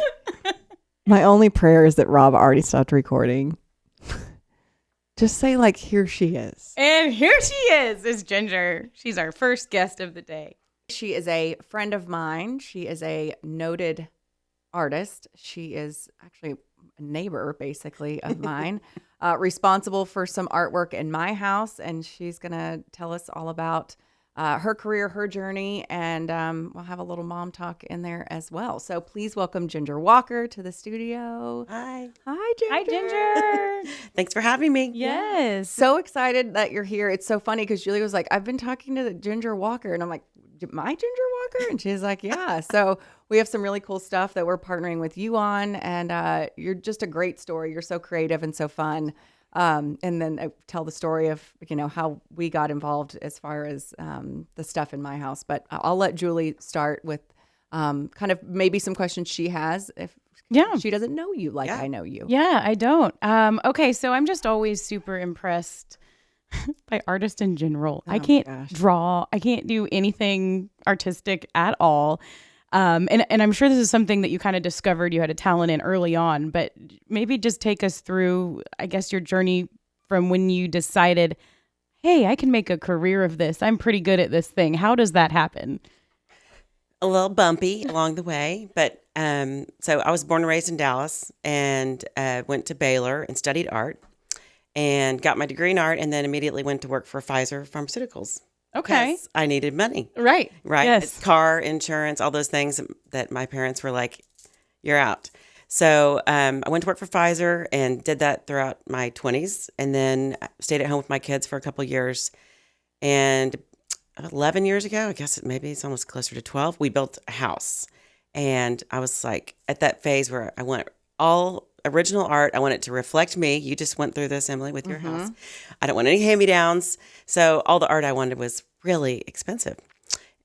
My only prayer is that Rob already stopped recording. Just say, like, here she is. And here she is Ginger. She's our first guest of the day. She is a friend of mine. She is a noted artist. She is actually a neighbor, basically, of mine, responsible for some artwork in my house. And she's going to tell us all about her career, her journey, and we'll have a little mom talk in there as well. So please welcome Ginger Walker to the studio. Hi. Hi, Ginger. Hi, Ginger. Thanks for having me. Yes. So excited that you're here. It's so funny because Julie was like, I've been talking to the Ginger Walker. And I'm like, my Ginger Walker? And she's like, yeah. So we have some really cool stuff that we're partnering with you on. And you're just a great story. You're so creative and so fun. And then I tell the story of, how we got involved as far as the stuff in my house. But I'll let Julie start with kind of maybe some questions she has if she doesn't know you like I know you. Yeah, I don't. Okay, so I'm just always super impressed by artists in general. I can't draw. I can't do anything artistic at all. And I'm sure this is something that you kind of discovered you had a talent in early on, but maybe just take us through, I guess, your journey from when you decided, hey, I can make a career of this. I'm pretty good at this thing. How does that happen? A little bumpy along the way, but so I was born and raised in Dallas and went to Baylor and studied art and got my degree in art and then immediately went to work for Pfizer Pharmaceuticals. Okay. Because I needed money. Right. Yes. Car, insurance, all those things that my parents were like, you're out. So I went to work for Pfizer and did that throughout my 20s and then stayed at home with my kids for a couple of years. And 11 years ago, I guess maybe it's almost closer to 12, we built a house. And I was like at that phase where I want all original art. I want it to reflect me. You just went through this, Emily, with your house. I don't want any hand-me-downs. So all the art I wanted was really expensive.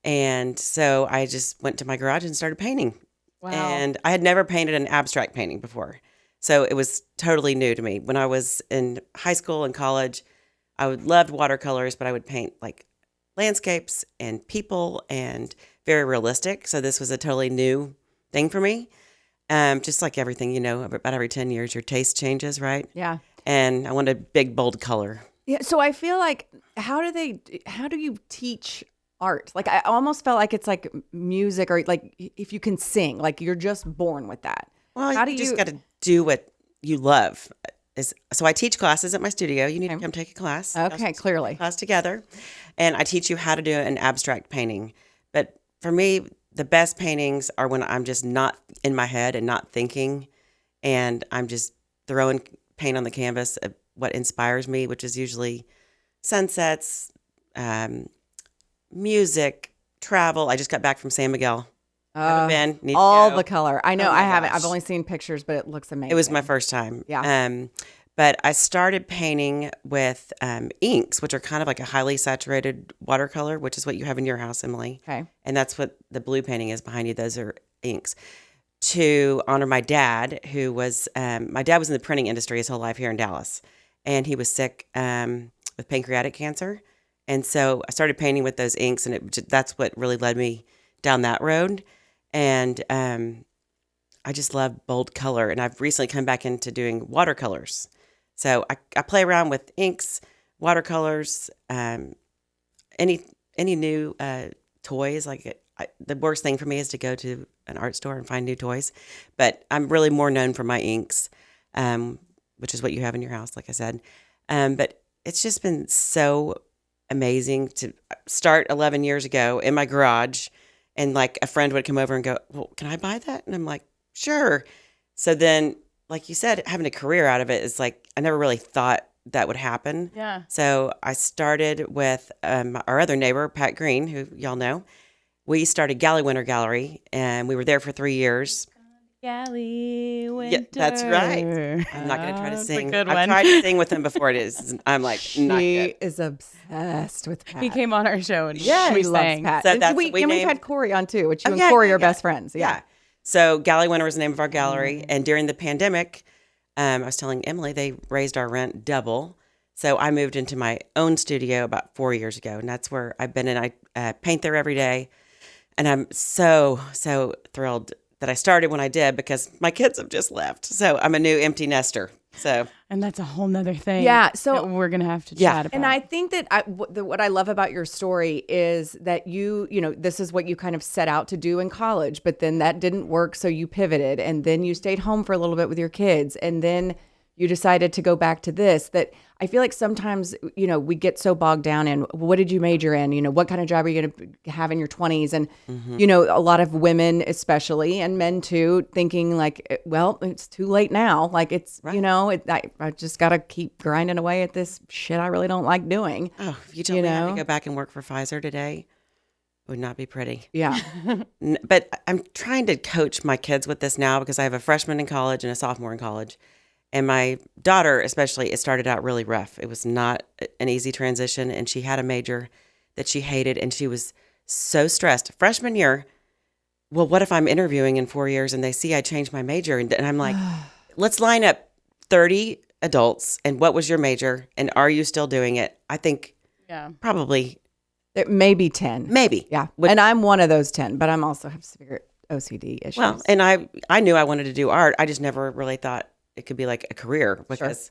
And so I just went to my garage and started painting. Wow. And I had never painted an abstract painting before. So it was totally new to me. When I was in high school and college, I loved watercolors, but I would paint like landscapes and people and very realistic. So this was a totally new thing for me. Just like everything, about every 10 years, your taste changes, right? Yeah. And I wanted a big, bold color. Yeah. So I feel like, how do you teach art? Like, I almost felt like it's like music or like if you can sing, like you're just born with that. Well, how you just got to do what you love. So I teach classes at my studio. You need to come take a class. Okay, clearly. Class together. And I teach you how to do an abstract painting. But for me, the best paintings are when I'm just not in my head and not thinking, and I'm just throwing paint on the canvas of what inspires me, which is usually sunsets, music, travel. I just got back from San Miguel. Haven't been. Need to all go. the color. I know. Oh I my haven't. gosh. I've only seen pictures, but it looks amazing. It was my first time. Yeah. But I started painting with inks, which are kind of like a highly saturated watercolor, which is what you have in your house, Emily. Okay. And that's what the blue painting is behind you. Those are inks. To honor my dad, who was, my dad was in the printing industry his whole life here in Dallas. And he was sick with pancreatic cancer. And so I started painting with those inks, and that's what really led me down that road. And I just love bold color. And I've recently come back into doing watercolors. So I play around with inks, watercolors, any new toys. Like the worst thing for me is to go to an art store and find new toys. But I'm really more known for my inks, which is what you have in your house, like I said. But it's just been so amazing to start 11 years ago in my garage, and like a friend would come over and go, well, can I buy that? And I'm like, sure. So then, like you said, having a career out of it is like, I never really thought that would happen. Yeah. So I started with our other neighbor, Pat Green, who y'all know. We started Galley Winter Gallery, and we were there for 3 years. Galley Winter. Yeah, that's right. I'm not going to try to That's a sing. good I've one. tried to sing with him before. I'm like, not She good. is obsessed with Pat. He came on our show and Yeah, we he loves sang. Pat. So And that's we, what we and we've named- had Corey on too, which you Oh, and yeah, Corey yeah, are yeah. best friends. Yeah. So Galley Winter was the name of our gallery. And during the pandemic, I was telling Emily, they raised our rent double. So I moved into my own studio about 4 years ago. And that's where I've been. And I paint there every day. And I'm so, so thrilled that I started when I did, because my kids have just left. So I'm a new empty nester. So And that's a whole nother thing. Yeah, so- that we're going to have to Yeah. chat about. And I think that what I love about your story is that you know, this is what you kind of set out to do in college, but then that didn't work. So you pivoted, and then you stayed home for a little bit with your kids. And then you decided to go back to this. That I feel like sometimes, you know, we get so bogged down in what did you major in? You know, what kind of job are you going to have in your 20s? And, you know, a lot of women especially, and men too, thinking like, well, it's too late now. Like it's, you know, I just got to keep grinding away at this shit I really don't like doing. oh, if you told me I had to go back and work for Pfizer today, it would not be pretty. Yeah. But I'm trying to coach my kids with this now, because I have a freshman in college and a sophomore in college. And my daughter, especially, it started out really rough. It was not an easy transition. And she had a major that she hated. And she was so stressed. Freshman year, well, what if I'm interviewing in 4 years and they see I changed my major? And I'm like, let's line up 30 adults. And what was your major? And are you still doing it? I think probably. There may be 10. Maybe. Yeah. Would- And I'm one of those 10, but I'm also have severe OCD issues. Well, and I knew I wanted to do art. I just never really thought it could be like a career, because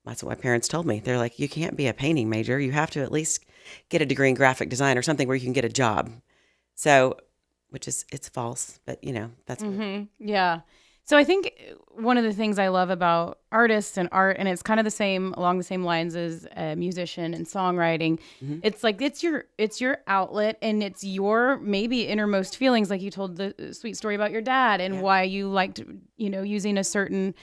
that's what my parents told me. They're like, you can't be a painting major. You have to at least get a degree in graphic design or something where you can get a job. So, it's false, but you know, that's Yeah. So I think one of the things I love about artists and art, and it's kind of the same, along the same lines as a musician and songwriting. It's like, it's your outlet, and it's your maybe innermost feelings. Like you told the sweet story about your dad and why you liked, you know, using a certain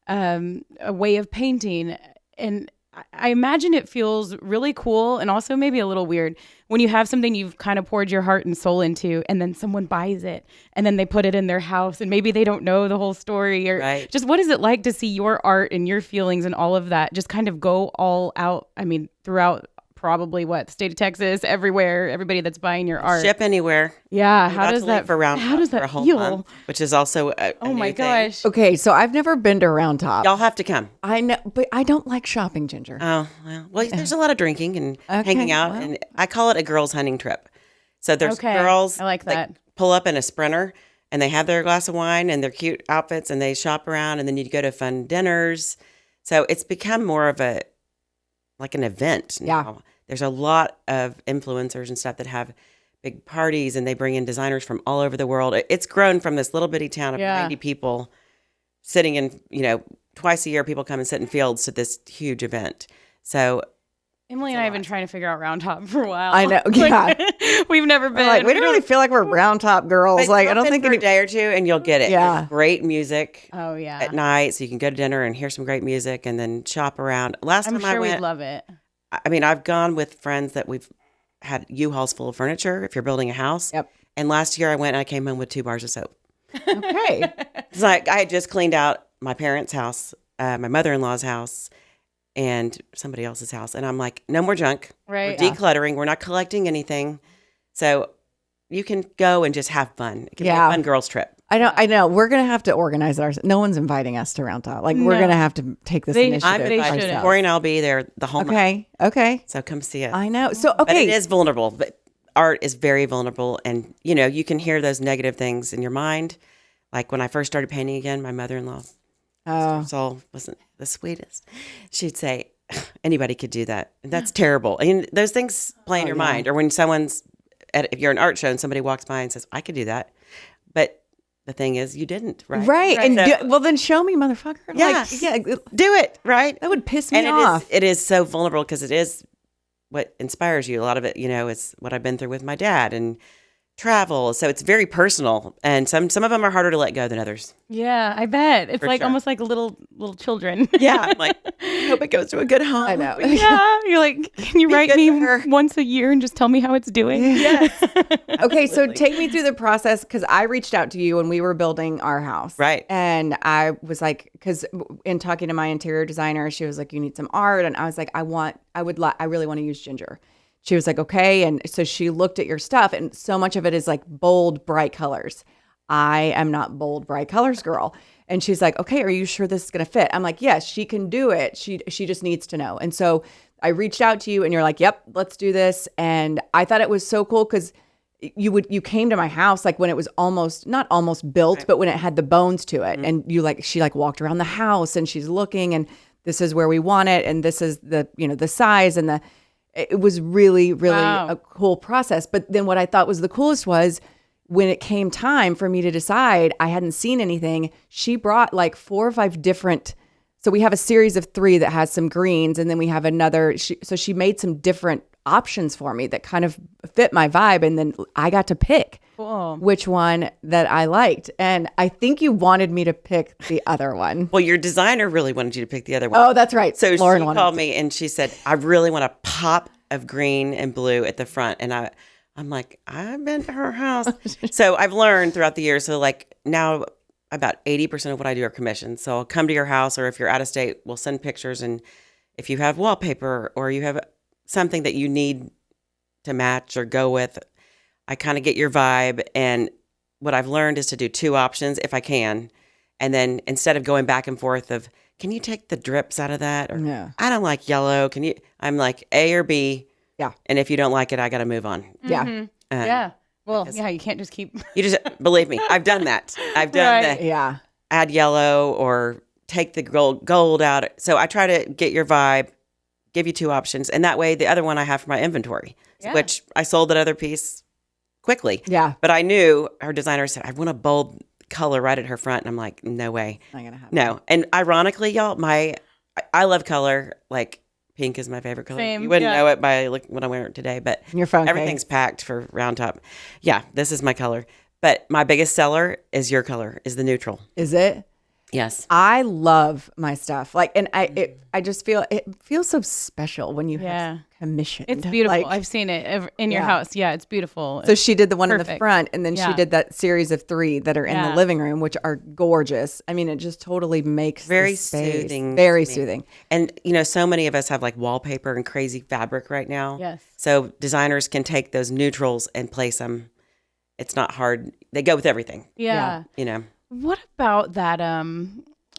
a way of painting. And I imagine it feels really cool, and also maybe a little weird when you have something you've kind of poured your heart and soul into, and then someone buys it and then they put it in their house, and maybe they don't know the whole story, or just what is it like to see your art and your feelings and all of that just kind of go all out? I mean, throughout probably the state of Texas, everywhere, everybody that's buying your art. ship anywhere. Yeah. I'm How about does to leave that for Round How Top does for a that whole feel? month, which is also a Oh new my thing. gosh. okay, so I've never been to Round Top. Y'all have to come. I know, but I don't like shopping, Ginger. Oh, well, there's a lot of drinking and hanging out, and I call it a girls' hunting trip. So there's girls I like that. pull up in a Sprinter, and they have their glass of wine and their cute outfits, and they shop around, and then you go to fun dinners. So it's become more of an event now. Yeah. There's a lot of influencers and stuff that have big parties, and they bring in designers from all over the world. It's grown from this little bitty town of 90 people sitting in, twice a year, people come and sit in fields to this huge event. So Emily and I have been trying to figure out Round Top for a while. I know, yeah. We've never been. Like, we don't really feel like we're Round Top girls. Like, I don't think for a day or two, and you'll get it. Yeah. There's great music. Oh yeah. At night, so you can go to dinner and hear some great music, and then shop around. Last I'm time I sure went, we'd love it. I mean, I've gone with friends that we've had U-Hauls full of furniture if you're building a house. Yep. And last year I went and I came home with 2 bars of soap. Okay. It's like I had just cleaned out my parents' house, my mother-in-law's house, and somebody else's house. And I'm like, no more junk. Right. We're decluttering. We're not collecting anything. So you can go and just have fun. It can be a fun girls' trip. I know. We're going to have to organize ours. No one's inviting us to Round Top. Like, we're going to have to take this initiative I'm invited. ourselves. Corey and I'll be there the whole month. Okay. So come see us. I know. So, But okay. it is vulnerable. But art is very vulnerable. And, you can hear those negative things in your mind. Like when I first started painting again, my mother-in-law, soul wasn't the sweetest. She'd say, anybody could do that. That's terrible. And those things play in your mind. Or when if you're at an art show and somebody walks by and says, I could do that. But the thing is, you didn't, right? Right. And So- well, then show me, motherfucker. Yeah. Do it, right? That would piss me And off. it is so vulnerable because it is what inspires you. A lot of it, is what I've been through with my dad and travel. So it's very personal. And some of them are harder to let go than others. Yeah, I bet. It's For like sure. almost like little children. Yeah. I'm like, I hope it goes to a good home. I know. Yeah. You're like, can you write good me to her. once a year and just tell me how it's doing? Yes. Okay, so take me through the process because I reached out to you when we were building our house. Right. And I was like, because in talking to my interior designer, she was like, you need some art. And I was like, I really want to use ginger. She was like, okay. And so she looked at your stuff and so much of it is like bold, bright colors. I am not bold, bright colors girl. And she's like, okay, are you sure this is going to fit? I'm like, yes, she can do it. She just needs to know. And so I reached out to you and you're like, yep, let's do this. And I thought it was so cool because you came to my house like when it was not almost built, right, but when it had the bones to it. Mm-hmm. And she walked around the house and she's looking and this is where we want it. And this is the size and it was really, really a cool process. But then what I thought was the coolest was when it came time for me to decide, I hadn't seen anything. She brought like 4 or 5 different. So we have a series of 3 that has some greens. And then we have another. So she made some different options for me that kind of fit my vibe. And then I got to pick which one that I liked. And I think you wanted me to pick the other one. Well, your designer really wanted you to pick the other one. Oh, that's right. So Lauren she called me and she said, I really want a pop of green and blue at the front. And I'm like, I've been to her house. So I've learned throughout the years. So like now about 80% of what I do are commissions. So I'll come to your house, or if you're out of state, we'll send pictures. And if you have wallpaper or you have something that you need to match or go with, I kind of get your vibe. And what I've learned is to do 2 options if I can. And then instead of going back and forth of, can you take the drips out of that? Or I don't like yellow. Can you? I'm like A or B. Yeah. And if you don't like it, I got to move on. Yeah. Mm-hmm. Yeah. Well, yeah, you can't just keep. You just believe me. I've done that. I've done right. Add yellow or take the gold out. So I try to get your vibe, give you 2 options. And that way, the other one I have for my inventory, which I sold that other piece quickly. Yeah. But I knew her designer said, I want a bold color right at her front. And I'm like, no way. Not gonna happen. No. And ironically, y'all, I love color. Like pink is my favorite color. Same, You wouldn't know it by what I'm wearing today, but Your phone everything's packed for round top. Yeah, this is my color. But my biggest seller is your color, is the neutral. Is it? Yes. I love my stuff. Like, and I just feel it feels so special when you have commissioned. It's beautiful. Like, I've seen it in your house. Yeah, it's beautiful. So she did the one in the Perfect. front, and then she did that series of 3 that are in the living room, which are gorgeous. I mean, it just totally makes Very the space soothing. very soothing. And, so many of us have like wallpaper and crazy fabric right now. Yes. So designers can take those neutrals and place them. It's not hard. They go with everything. Yeah. What about that?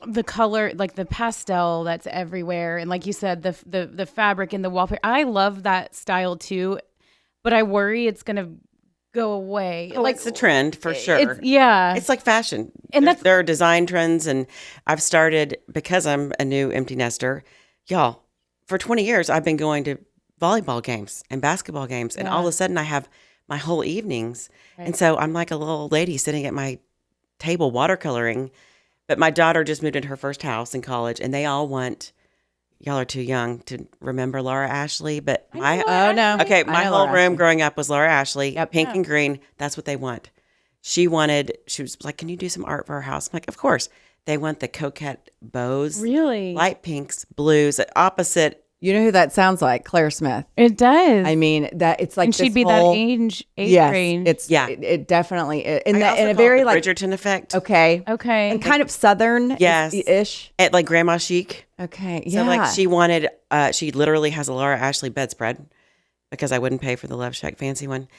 The color, like the pastel that's everywhere, and like you said, the fabric and the wallpaper. I love that style too, but I worry it's gonna go away. Oh, like it's a trend for sure. It's like fashion, and there are design trends, and I've started because I'm a new empty nester, y'all. For 20 years, I've been going to volleyball games and basketball games, and all of a sudden, I have my whole evenings, and so I'm like a little lady sitting at my table watercoloring. But my daughter just moved into her first house in college, and they all want. Y'all are too young to remember Laura Ashley, but my whole room growing up was Laura Ashley, pink and green. That's what they want. She was like, "Can you do some art for our house?" I'm like, "Of course." They want the coquette bows, really light pinks, blues, opposite. You know who that sounds like? Claire Smith. It does. I mean, that it's like, and she'd be that age range. It definitely is. In a very like Bridgerton effect. Okay, and kind of Southern, ish. At like grandma chic. Okay, So like she wanted, she literally has a Laura Ashley bedspread because I wouldn't pay for the Love Shack fancy one,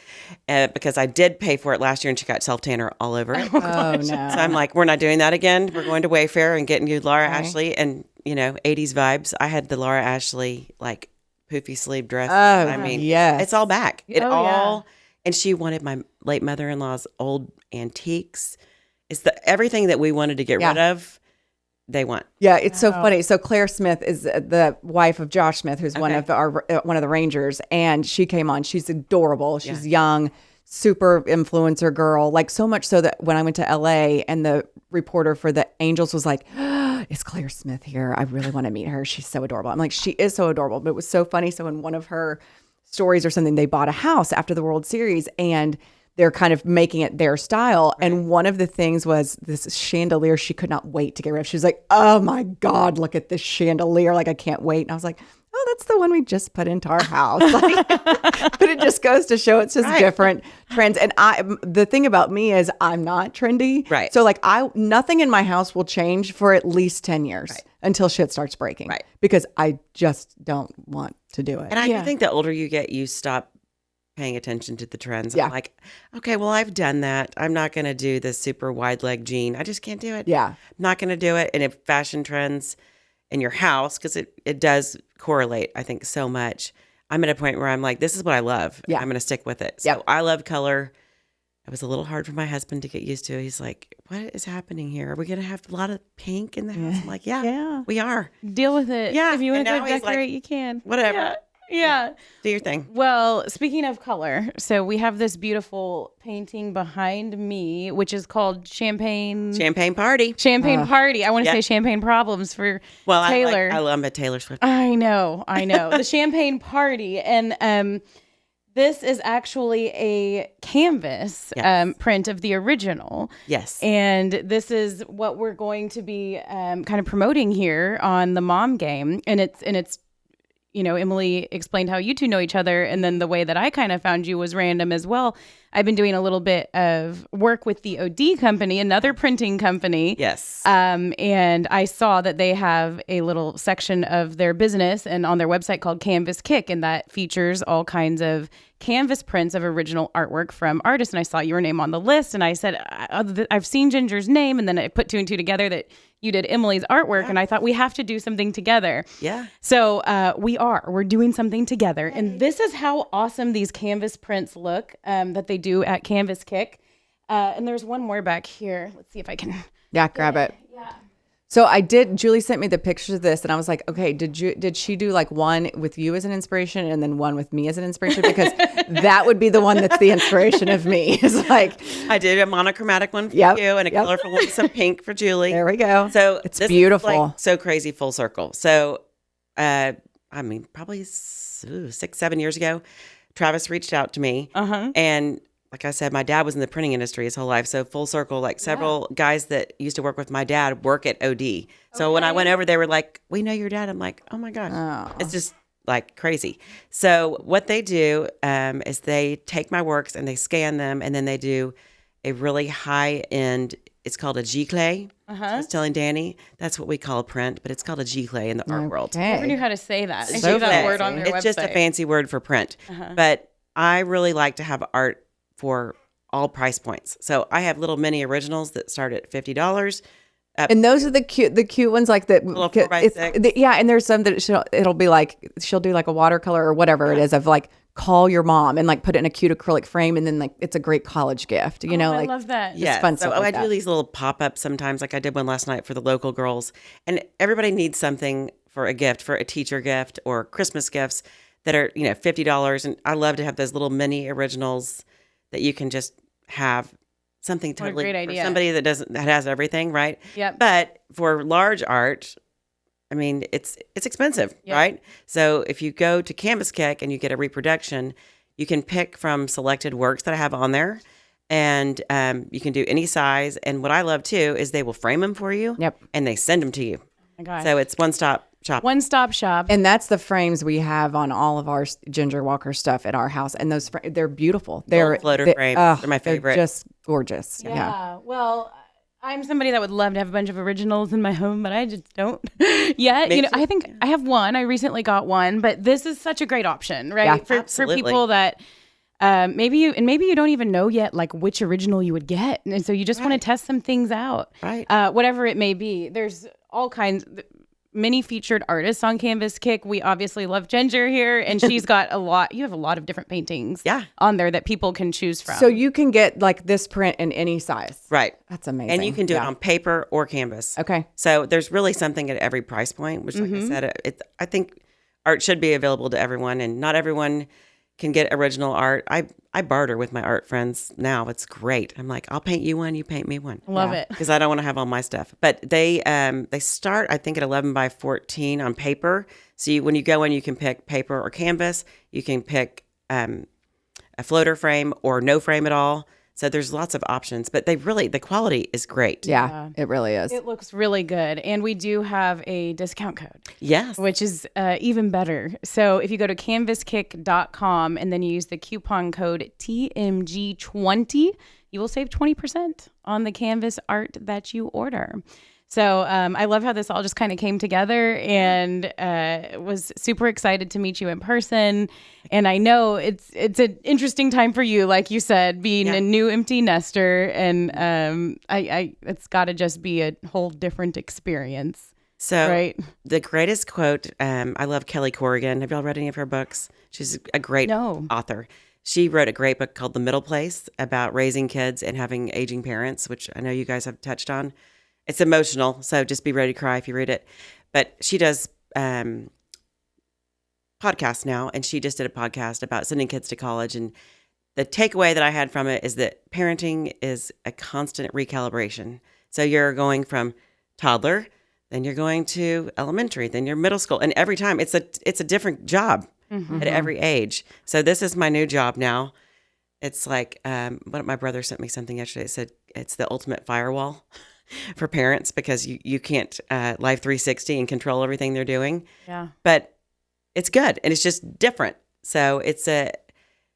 because I did pay for it last year and she got self tanner all over it. Oh no! So I'm like, we're not doing that again. We're going to Wayfair and getting you Laura Ashley and 80s vibes. I had the Laura Ashley like poofy sleeve dress. Oh, I mean, yes. it's all back. And she wanted my late mother-in-law's old antiques. It's everything that we wanted to get rid of. they want. Yeah, it's so funny. So Claire Smith is the wife of Josh Smith, who's one of the Rangers, and she came on. She's adorable. She's young, super influencer girl, like so much so that when I went to LA and the reporter for the Angels was like, is Claire Smith here? I really want to meet her. She's so adorable. I'm like, she is so adorable. But it was so funny. So in one of her stories or something, they bought a house after the World Series and they're kind of making it their style. Right. And one of the things was this chandelier she could not wait to get rid of. She was like, oh my God, look at this chandelier. Like, I can't wait. And I was like, oh, that's the one we just put into our house. Like, but it just goes to show it's just different trends. And the thing about me is I'm not trendy. Right. So like nothing in my house will change for at least 10 years until shit starts breaking. Right. Because I just don't want to do it. And I think the older you get, you stop paying attention to the trends. I'm like, okay, well, I've done that. I'm not going to do the super wide leg jean. I just can't do it. Yeah. I'm not going to do it. And if fashion trends in your house, because it does correlate, I think, so much. I'm at a point where I'm like, this is what I love. Yeah. I'm going to stick with it. So I love color. It was a little hard for my husband to get used to. He's like, what is happening here? Are we going to have a lot of pink in the house? I'm like, yeah, we are. Deal with it. Yeah. If you want to go decorate, you can. Whatever. Yeah. Do your thing. Well, speaking of color, so we have this beautiful painting behind me, which is called Champagne Party. Champagne Party. I want to say Champagne Problems for Taylor. I'm a Taylor Swift. I know. The Champagne Party. And this is actually a canvas print of the original. Yes. And this is what we're going to be kind of promoting here on the Mom Game. And it's Emily explained how you two know each other. And then the way that I kind of found you was random as well. I've been doing a little bit of work with the OD company, another printing company. Yes. And I saw that they have a little section of their business and on their website called Canvas Kick. And that features all kinds of canvas prints of original artwork from artists. And I saw your name on the list. And I said, I've seen Ginger's name. And then I put two and two together that you did Emily's artwork. Yeah. And I thought we have to do something together. Yeah. So we're doing something together. And this is how awesome these canvas prints look that they do at Canvas Kick. And there's one more back here. Let's see if I can. Yeah, grab it. Yeah. So Julie sent me the pictures of this and I was like, okay, did she do like one with you as an inspiration and then one with me as an inspiration? Because that would be the one that's the inspiration of me. It's like, I did a monochromatic one for you and a colorful one with some pink for Julie. There we go. So it's beautiful. Is like so crazy full circle. So, probably 6-7 years ago, Travis reached out to me and like I said, my dad was in the printing industry his whole life. So full circle, like several guys that used to work with my dad work at OD. So when I went over, they were like, we know your dad. I'm like, oh my gosh. It's just like crazy. So what they do is they take my works and they scan them. And then they do a really high end, it's called a G-clay. I was telling Danny, that's what we call a print, but it's called a G-clay in the art world. I never knew how to say that. I So see that word on their website. It's just a fancy word for print. But I really like to have art for all price points. So I have little mini originals that start at $50. And those are the cute ones, like that. Little 4x6. And there's some that it'll be like she'll do like a watercolor or whatever it is of like call your mom and like put it in a cute acrylic frame and then like it's a great college gift. You know, I like love that. Yeah, fun so stuff like I do that. these little pop ups sometimes. Like I did one last night for the local girls, and everybody needs something for a gift, for a teacher gift or Christmas gifts that are $50. And I love to have those little mini originals that you can just have something totally great idea. For somebody that has everything, right? Yep. But for large art, I mean, it's expensive, right? So if you go to Canvas Kick and you get a reproduction, you can pick from selected works that I have on there, and you can do any size. And what I love too is they will frame them for you, and they send them to you. Oh my gosh. So it's one-stop shop. One-stop shop. And that's the frames we have on all of our Ginger Walker stuff at our house. And those they're beautiful. They're floater frames. They're my favorite. They're just gorgeous. Yeah. Well, I'm somebody that would love to have a bunch of originals in my home, but I just don't yet. I think I have one. I recently got one, but this is such a great option, right? Yeah, for people that maybe you don't even know yet like which original you would get, and so you just want to test some things out, right? Whatever it may be. There's all kinds. many featured artists on Canvas Kick. We obviously love Ginger here, and she's got you have a lot of different paintings on there that people can choose from. So you can get like this print in any size. Right. That's amazing. And you can do it on paper or canvas. Okay. So there's really something at every price point, which like I said, I think art should be available to everyone, and not everyone can get original art. I barter with my art friends now. It's great. I'm like, I'll paint you one, you paint me one. Love it. Because I don't want to have all my stuff. But they start, I think, at 11 by 14 on paper. So when you go in, you can pick paper or canvas. You can pick a floater frame or no frame at all. So there's lots of options, but the quality is great. Yeah, it really is. It looks really good. And we do have a discount code. Yes. Which is even better. So if you go to canvaskick.com and then you use the coupon code TMG20, you will save 20% on the canvas art that you order. So I love how this all just kind of came together, and was super excited to meet you in person. And I know it's an interesting time for you, like you said, being a new empty nester, and it's got to just be a whole different experience. So the greatest quote, I love Kelly Corrigan. Have y'all read any of her books? She's a great author. She wrote a great book called The Middle Place about raising kids and having aging parents, which I know you guys have touched on. It's emotional, so just be ready to cry if you read it. But she does podcasts now, and she just did a podcast about sending kids to college. And the takeaway that I had from it is that parenting is a constant recalibration. So you're going from toddler, then you're going to elementary, then you're middle school, and every time it's a different job at every age. So this is my new job now. It's like my brother sent me something yesterday. It said it's the ultimate firewall for parents, because you can't live 360 and control everything they're doing. Yeah. But it's good, and it's just different. So it's a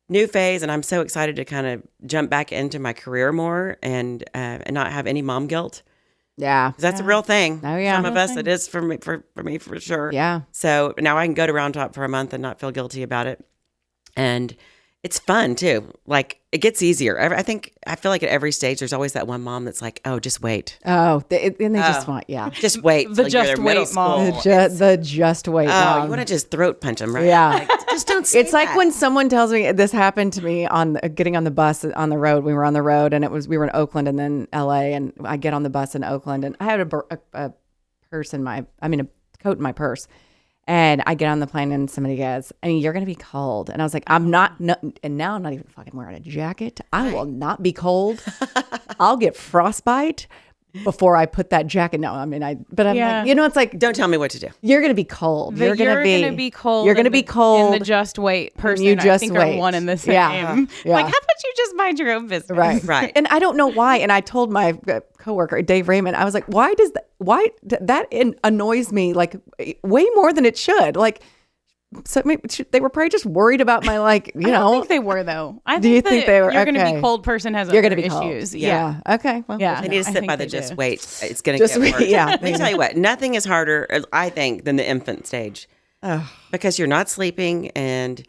new phase, and I'm so excited to kind of jump back into my career more and not have any mom guilt. Yeah. 'Cause that's a real thing. Oh, yeah. Some of us, it is for me for sure. Yeah. So now I can go to Round Top for a month and not feel guilty about it. And it's fun too. Like, it gets easier. I feel like at every stage, there's always that one mom that's like, oh, just wait. Oh, and they just want, just wait. The just wait mom. The just wait mom. You want to just throat punch them, right? Yeah. Like, just don't say It's like that. when someone tells me, this happened to me on getting on the bus on the road. We were on the road, and we were in Oakland and then LA, and I get on the bus in Oakland, and I had a purse in a coat in my purse. And I get on the plane, and somebody goes, I mean, you're going to be cold. And I was like, I'm not, no, and now I'm not even fucking wearing a jacket. I will not be cold. I'll get frostbite before I put that jacket. No, I mean, but I'm like, it's like, don't tell me what to do. you're going to be cold. You're going to be cold. You're going to be cold. In the just wait person, You just I think wait. are one and the same. Yeah. Like, how about you just mind your own business? Right. Right. And I don't know why. And I told my coworker, Dave Raymond, I was like, why that annoys me like way more than it should. Like, so maybe they were probably just worried about my, like, I don't think they were, though. Do you think they were? You're going to Okay. be cold person has You're other going to be issues. cold. Yeah. Okay. Well, Yeah. They need to I sit think by the they just do. wait. It's going to get worse. Yeah. Let me tell you what, nothing is harder, I think, than the infant stage. Because you're not sleeping, and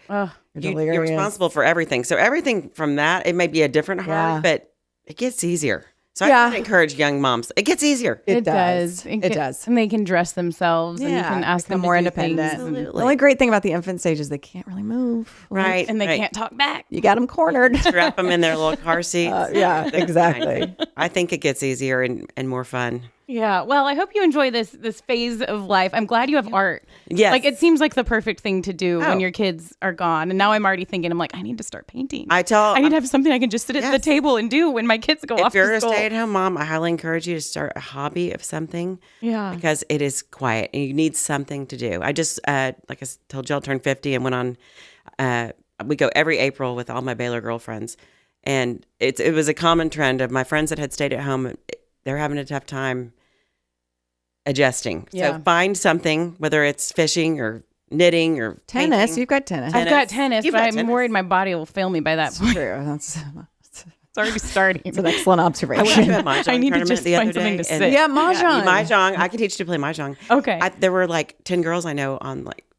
you're responsible for everything. So everything from that, it may be a different hard, but it gets easier. So I would encourage young moms. It gets easier. It does. It does. And they can dress themselves, and you can ask them more to do independent. things. The only great thing about the infant stage is they can't really move. Right. And they can't talk back. You got them cornered. Strap them in their little car seats. Yeah, They're exactly. fine. I think it gets easier and more fun. Yeah. Well, I hope you enjoy this phase of life. I'm glad you have art. Yes. Like, it seems like the perfect thing to do when your kids are gone. And now I'm already thinking, I'm like, I need to start painting. I need to have something I can just sit at the table and do when my kids go off to school. If you're a stay-at-home mom, I highly encourage you to start a hobby of something. Yeah. Because it is quiet and you need something to do. I just, like I told Jill, turned 50 and went on, we go every April with all my Baylor girlfriends. And it was a common trend of my friends that had stayed at home. They're having a tough time adjusting. Yeah. So find something, whether it's fishing or knitting or Tennis. painting. You've got tennis. I've got tennis, You've but got I'm tennis. worried my body will fail me by that point. True. That's It's already starting. an excellent I went to observation. a mahjong I need to tournament just the other find something day, to and- sit. Yeah, mahjong. Mahjong. I can teach you to play mahjong. Okay. There were like 10 girls I know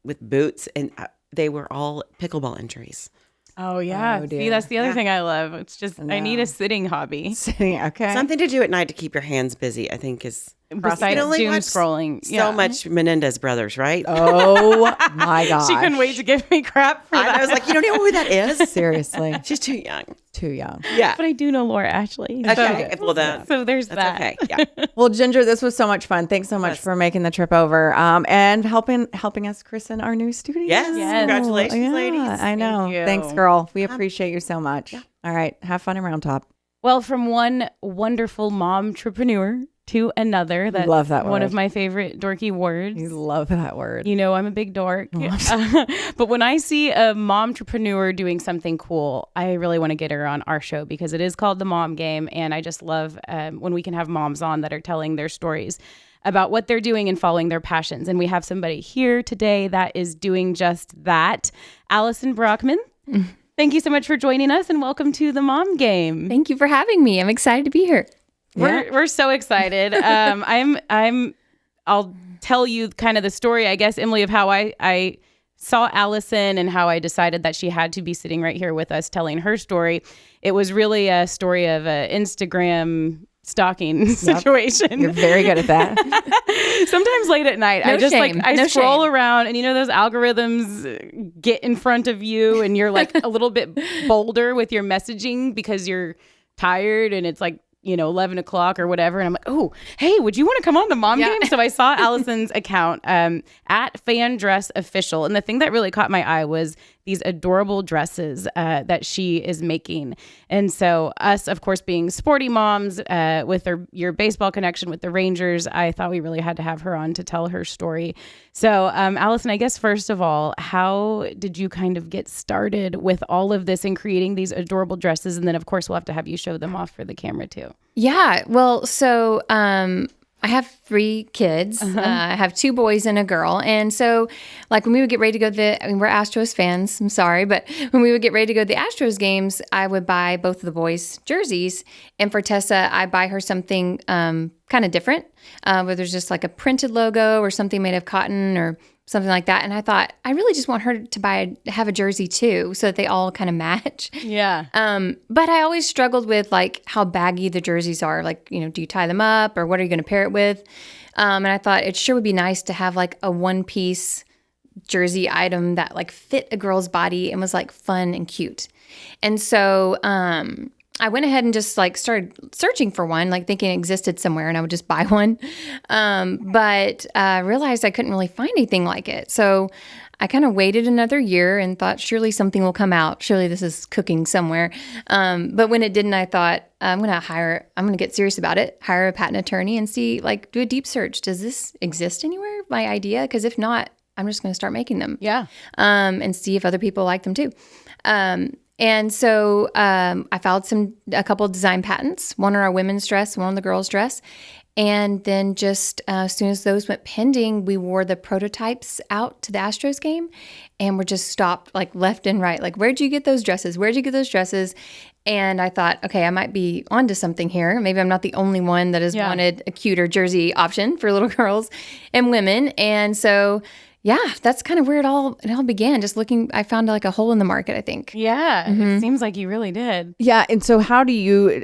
with boots, and they were all pickleball injuries. Oh, yeah. Oh, See, dear. that's the other thing I love. It's just, I need a sitting hobby. Okay. Something to do at night to keep your hands busy, I think, is besides only doom watch scrolling. So much Menendez Brothers, right? Oh my gosh. She couldn't wait to give me crap for that. I was like, you don't know who that is? Seriously. She's too young. Too young. Yeah. But I do know Laura Ashley. Okay. Well, So there's that. okay. Yeah. Well, Ginger, this was so much fun. Thanks so much Yes. for making the trip over and helping us christen our new studio. Yes. Congratulations, ladies. I know. Thank you. Thanks, girl. We appreciate you so much. All right. Have fun around top. Well, from one wonderful momtrepreneur to another. That's Love that one word. of my favorite dorky words. You love that word. You know, I'm a big dork. But when I see a momtrepreneur doing something cool, I really want to get her on our show because it is called The Mom Game. And I just love when we can have moms on that are telling their stories about what they're doing and following their passions. And we have somebody here today that is doing just that. Allison Brockman. Thank you so much for joining us and welcome to The Mom Game. Thank you for having me. I'm excited to be here. We're so excited. I'll tell you kind of the story, I guess, Emily, of how I saw Allison and how I decided that she had to be sitting right here with us telling her story. It was really a story of an Instagram stalking situation. You're very good at that. Sometimes late at night, No I just shame. I No scroll shame. around and those algorithms get in front of you and you're like a little bit bolder with your messaging because you're tired and it's like, 11 o'clock or whatever. And I'm like, oh, hey, would you want to come on the Mom Game? So I saw Allison's account at Fan Dress Official. And the thing that really caught my eye was these adorable dresses that she is making. And so us, of course, being sporty moms with your baseball connection with the Rangers, I thought we really had to have her on to tell her story. So Allison, I guess, first of all, how did you kind of get started with all of this and creating these adorable dresses? And then, of course, we'll have to have you show them off for the camera, too. Yeah. Well, so I have 3 kids. I have 2 boys and a girl. And so like when we would get ready to go to we're Astros fans. I'm sorry. But when we would get ready to go to the Astros games, I would buy both of the boys jerseys. And for Tessa, I buy her something kind of different, where there's just like a printed logo or something made of cotton or something like that. And I thought, I really just want her to have a jersey too, so that they all kind of match. Yeah. But I always struggled with like how baggy the jerseys are. Like, do you tie them up or what are you going to pair it with? And I thought it sure would be nice to have like a one-piece jersey item that like fit a girl's body and was like fun and cute. And so I went ahead and just like started searching for one, like thinking it existed somewhere and I would just buy one. But realized I couldn't really find anything like it. So I kind of waited another year and thought, surely something will come out. Surely this is cooking somewhere. But when it didn't, I thought, I'm going to get serious about it, hire a patent attorney and see, like, do a deep search. Does this exist anywhere, my idea? Because if not, I'm just going to start making them. Yeah. And see if other people like them too. And so I filed a couple of design patents, one on our women's dress, one on the girls' dress. And then just as soon as those went pending, we wore the prototypes out to the Astros game and we're just stopped like left and right. Like, where'd you get those dresses? Where'd you get those dresses? And I thought, okay, I might be onto something here. Maybe I'm not the only one that has wanted a cuter jersey option for little girls and women. And so yeah, that's kind of where it all began. Just looking, I found like a hole in the market, I think. Yeah. It seems like you really did. Yeah, and so how do you,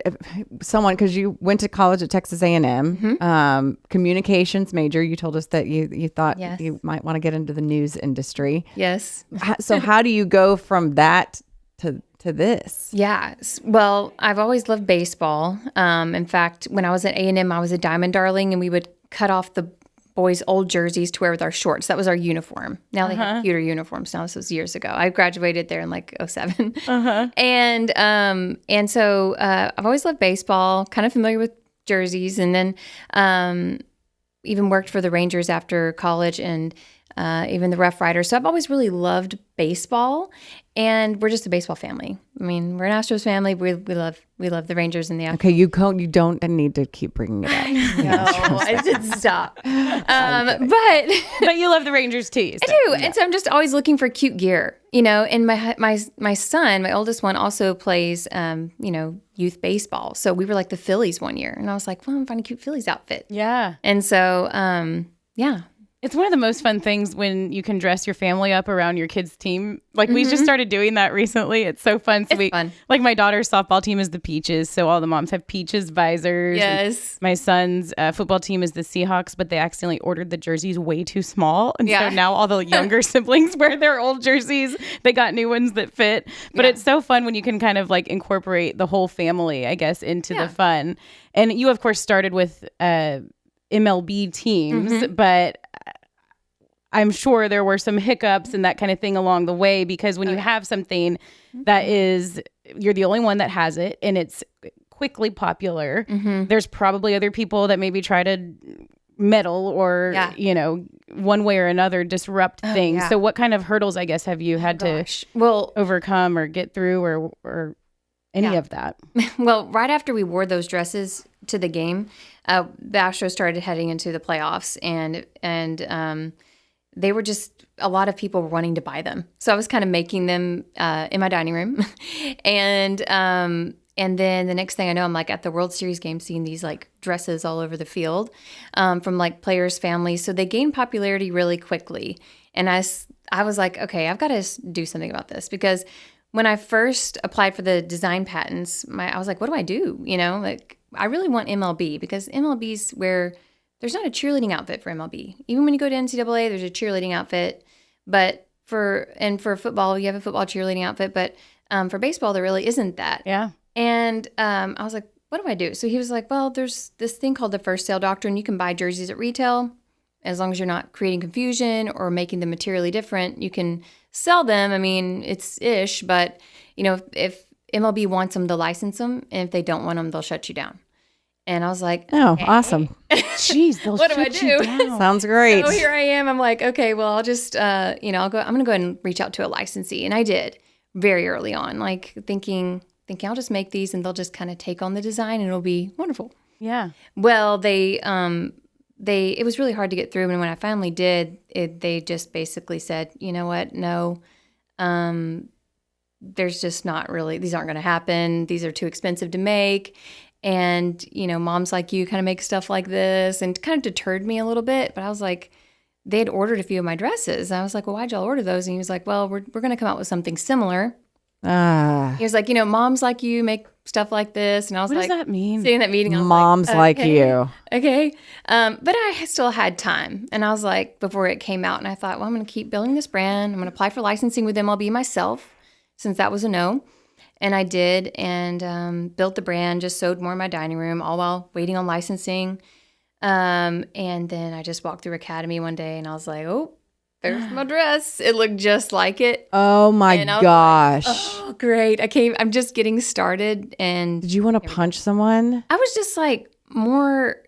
because you went to college at Texas A&M, communications major, you told us that you thought you might want to get into the news industry. Yes. So how do you go from that to this? Yeah. Well, I've always loved baseball. In fact, when I was at A&M, I was a Diamond Darling, and we would cut off the boys' old jerseys to wear with our shorts. That was our uniform. Now they have cuter uniforms. Now this was years ago. I graduated there in like 2007. And so I've always loved baseball, kind of familiar with jerseys, and then even worked for the Rangers after college and even the Rough Riders. So I've always really loved baseball, and we're just a baseball family. I mean, we're an Astros family. We love the Rangers and the Astros. Okay, you don't need to keep bringing it up. No, I did stop. But you love the Rangers too. I do. And so I'm just always looking for cute gear, and my son, my oldest one, also plays, youth baseball. So we were like the Phillies one year, and I was like, well, I'm finding a cute Phillies outfit. Yeah. And so, It's one of the most fun things when you can dress your family up around your kids' team. Like we just started doing that recently. It's so fun. So It's fun. Like my daughter's softball team is the Peaches. So all the moms have Peaches visors. Yes. My son's football team is the Seahawks, but they accidentally ordered the jerseys way too small. And so now all the younger siblings wear their old jerseys. They got new ones that fit. But it's so fun when you can kind of like incorporate the whole family, I guess, into the fun. And you, of course, started with MLB teams, but I'm sure there were some hiccups and that kind of thing along the way, because when you have something that is, you're the only one that has it and it's quickly popular, there's probably other people that maybe try to meddle or, you know, one way or another disrupt things. So what kind of hurdles, I guess, have you had to overcome or get through or any of that? Well, right after we wore those dresses to the game, the Astros started heading into the playoffs, and they were just, a lot of people were wanting to buy them. So I was kind of making them in my dining room. And then the next thing I know, I'm like at the World Series game seeing these like dresses all over the field from like players' families. So they gained popularity really quickly. And I was like, okay, I've got to do something about this, because when I first applied for the design patents, I was like, what do I do? You know, like I really want MLB, because MLB's where there's not a cheerleading outfit for MLB. Even when you go to NCAA, there's a cheerleading outfit. But for football, you have a football cheerleading outfit. But for baseball, there really isn't that. Yeah. And I was like, what do I do? So he was like, well, there's this thing called the first sale doctrine. You can buy jerseys at retail. As long as you're not creating confusion or making them materially different, you can sell them. I mean, it's ish, but you know, if MLB wants them, they'll license them. And if they don't want them, they'll shut you down. And I was like, oh, awesome. Jeez, they'll what do I shut you do? down. Sounds great. So here I am. I'm like, okay, well, I'll just, I'm going to go ahead and reach out to a licensee. And I did very early on, like thinking I'll just make these and they'll just kind of take on the design and it'll be wonderful. Yeah. Well, it was really hard to get through. And when I finally did, they just basically said, you know what? No, there's just not really, these aren't going to happen. These are too expensive to make. And, you know, moms like you kind of make stuff like this, and kind of deterred me a little bit. But I was like, they had ordered a few of my dresses. I was like, well, why'd y'all order those? And he was like, well, we're going to come out with something similar. He was like, you know, moms like you make stuff like this. And I was What like, does that mean? sitting in that meeting, I was Moms like okay, you. Okay. But I still had time. And I was like, before it came out, and I thought, well, I'm going to keep building this brand. I'm going to apply for licensing with MLB myself, since that was a no. And I did, and built the brand, just sewed more in my dining room, all while waiting on licensing. And then I just walked through Academy one day, and I was like, oh, there's my dress. It looked just like it. Oh my gosh. Like, oh, great. I'm just getting started. And Did you want to punch someone? I was just like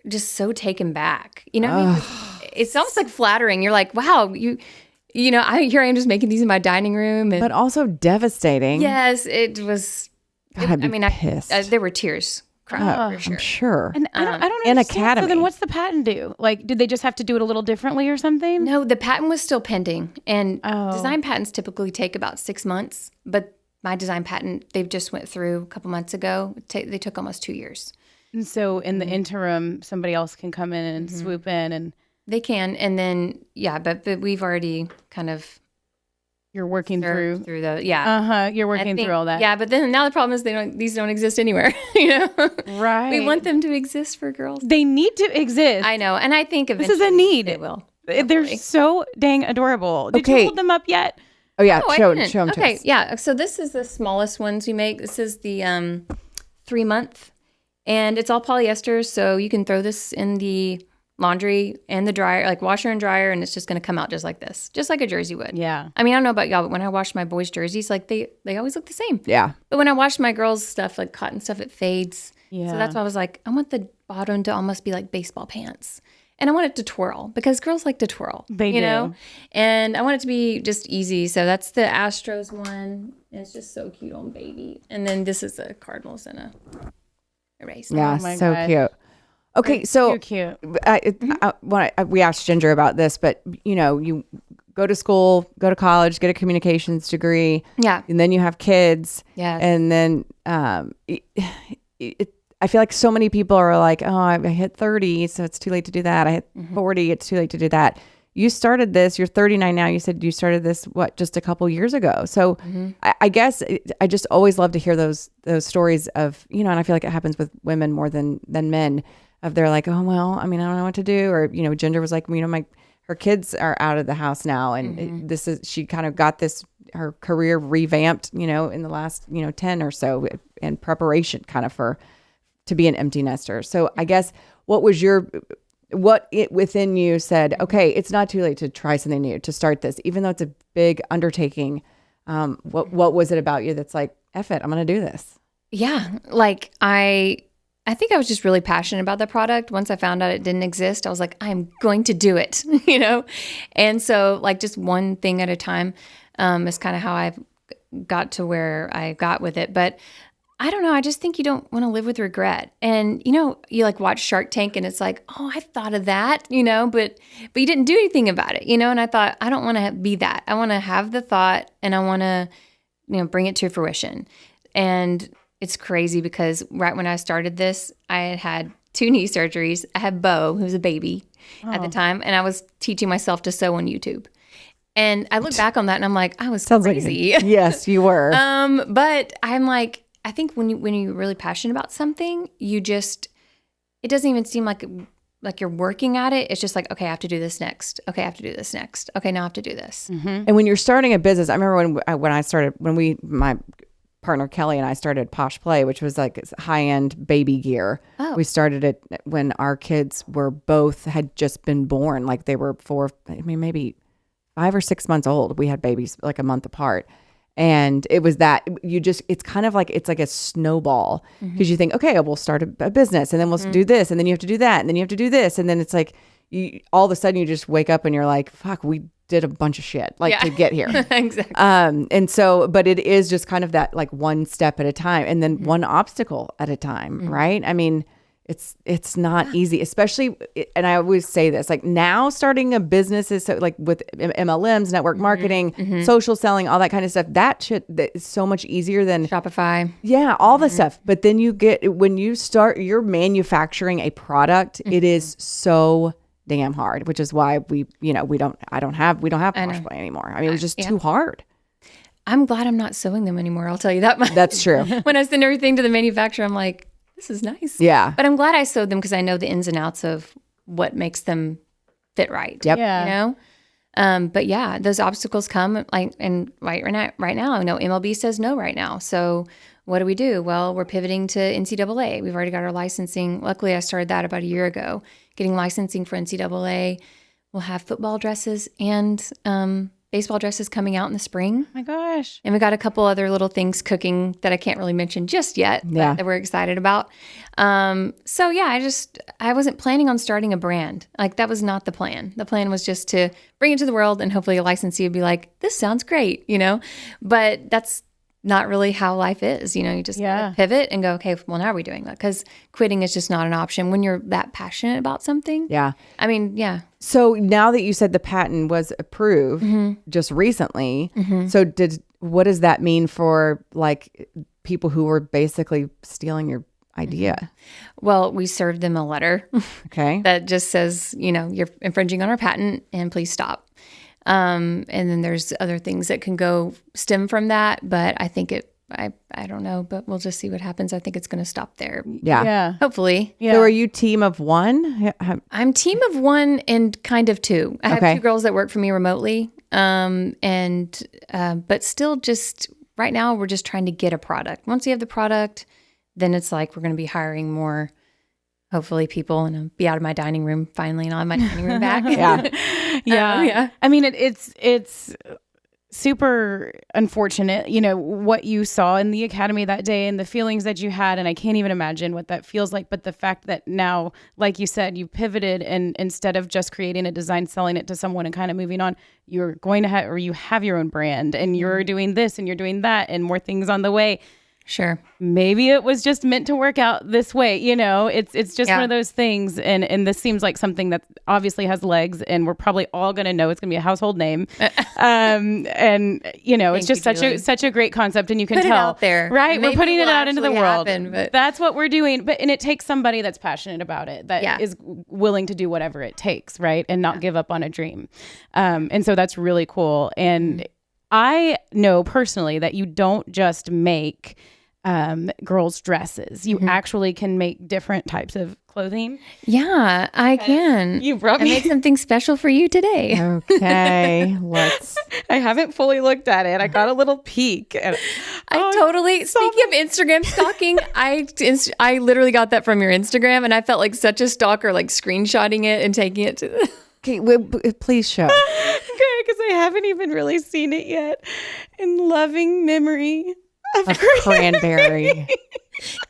just so taken back. You know what I mean? It's almost like flattering. You're like, wow, you know, here I am just making these in my dining room. And But also devastating. yes, it was. God, I'd be pissed. There were tears crying for sure. I'm sure. And I don't in understand. Academy. So then what's the patent do? Like, did they just have to do it a little differently or something? No, the patent was still pending. And Oh. design patents typically take about 6 months. But my design patent, they've just went through a couple months ago. They took almost 2 years. And so in the interim, somebody else can come in and swoop in, and They can. And then, but we've already kind of you're working through. the, You're I working think- through all that. Yeah, but then now the problem is these don't exist anywhere. You know, Right. We want them to exist for girls. They need to exist. I know, and I think This eventually is a need. It will. They're hopefully. so dang adorable. Did Okay. you hold them up yet? Oh yeah, Oh, I show didn't. them to Okay, us. yeah. So this is the smallest ones we make. This is the 3 month, and it's all polyester. So you can throw this in the laundry and the dryer, like washer and dryer, and it's just going to come out just like this, just like a jersey would. Yeah. I mean, I don't know about y'all, but when I wash my boys' jerseys, like they always look the same. Yeah. But when I wash my girls' stuff, like cotton stuff, it fades. Yeah. So that's why I was like, I want the bottom to almost be like baseball pants. And I want it to twirl, because girls like to twirl. They you do. know? And I want it to be just easy. So that's the Astros one. And it's just so cute on baby. And then this is the Cardinals in a erase. Yeah, my so God. cute. Okay, so Too cute. we asked Ginger about this, but you know, you go to school, go to college, get a communications degree, Yeah. and then you have kids, Yes. and then I feel like so many people are like, oh, I hit 30, so it's too late to do that. I hit 40, it's too late to do that. you started this, you're 39 now. You said you started this, just a couple years ago. So I guess I just always love to hear those stories of, and I feel like it happens with women more than men, of they're like, oh, well, I mean, I don't know what to do. Or, Ginger was like, her kids are out of the house now. And she kind of got her career revamped, in the last, 10 or so in preparation kind of to be an empty nester. So I guess what it within you said, okay, it's not too late to try something new, to start this, even though it's a big undertaking. What was it about you that's like, F it, I'm going to do this? Yeah. Like I think I was just really passionate about the product. Once I found out it didn't exist, I was like, I'm going to do it, And so like just one thing at a time is kind of how I've got to where I got with it. But I don't know. I just think you don't want to live with regret. And, you like watch Shark Tank and it's like, oh, I thought of that, but you didn't do anything about it, And I thought, I don't want to be that. I want to have the thought and I want to, bring it to fruition. And it's crazy because right when I started this, I had 2 knee surgeries. I had Bo, who was a baby at the time, and I was teaching myself to sew on YouTube. And I look back on that and I'm like, I was crazy. Yes, you were. But I'm like, I think when you're really passionate about something, it doesn't even seem like you're working at it. It's just like, okay, I have to do this next. Okay, I have to do this next. Okay, now I have to do this. Mm-hmm. And when you're starting a business, I remember when I started, my partner Kelly and I started Posh Play, which was like high-end baby gear. Oh. We started it when our kids had just been born. Like they were maybe 5 or 6 months old. We had babies like a month apart. And it was that it's kind of like, it's like a snowball because you think, okay, we'll start a business and then we'll do this. And then you have to do that. And then you have to do this. And then it's like, all of a sudden you just wake up and you're like, fuck, we did a bunch of shit to get here. Exactly. And so, but it is just kind of that like one step at a time and then one obstacle at a time. Right. I mean, it's not easy, especially, and I always say this, like now starting a business is so, like with MLMs, network marketing, social selling, all that kind of stuff, that is so much easier than Shopify. Yeah, all the stuff. But then when you start, you're manufacturing a product, it is so damn hard, which is why we don't have Posh Play anymore. I mean, it was just too hard. I'm glad I'm not sewing them anymore. I'll tell you that much. That's true. When I send everything to the manufacturer, I'm like, this is nice. Yeah. But I'm glad I sewed them because I know the ins and outs of what makes them fit right. Yep. Yeah. But yeah, those obstacles come right now, I know MLB says no right now. So what do we do? Well, we're pivoting to NCAA. We've already got our licensing. Luckily, I started that about a year ago, getting licensing for NCAA. We'll have football dresses and baseball dresses coming out in the spring. Oh my gosh. And we got a couple other little things cooking that I can't really mention just yet, but that we're excited about. So yeah, I wasn't planning on starting a brand. Like that was not the plan. The plan was just to bring it to the world and hopefully a licensee would be like, this sounds great, but that's not really how life is. You just pivot and go, okay, well, now are we doing that? Because quitting is just not an option when you're that passionate about something. Yeah. I mean, yeah. So now that you said the patent was approved just recently, so what does that mean for like people who were basically stealing your idea? Well, we served them a letter that just says, you're infringing on our patent and please stop. And then there's other things that can stem from that, but I think I don't know, but we'll just see what happens. I think it's going to stop there. Yeah. Hopefully. Yeah. So are you team of one? I'm team of one and kind of two. I have 2 girls that work for me remotely. But still just right now we're just trying to get a product. Once we have the product, then it's like, we're going to be hiring more, hopefully people, and I'll be out of my dining room finally and I'll have my dining room back. Yeah. I mean, it's super unfortunate, what you saw in the academy that day and the feelings that you had. And I can't even imagine what that feels like. But the fact that now, like you said, you pivoted and instead of just creating a design, selling it to someone and kind of moving on, you're going to you have your own brand and you're doing this and you're doing that and more things on the way. Sure. Maybe it was just meant to work out this way. It's just one of those things. And this seems like something that obviously has legs, and we're probably all going to know it's going to be a household name. It's just such a great concept, and you can Put tell it out there. Right. We're putting it out into the world. But that's what we're doing. And it takes somebody that's passionate about it, that is willing to do whatever it takes. Right. And not give up on a dream. And so that's really cool. And I know personally that you don't just make girls' dresses. You actually can make different types of clothing. Yeah, I can. You brought I me made something special for you today. Okay, let's. I haven't fully looked at it. I got a little peek. And, Speaking of Instagram stalking, I literally got that from your Instagram, and I felt like such a stalker, like screenshotting it and taking it to the. Okay, please show. Okay, because I haven't even really seen it yet. In loving memory of cranberry.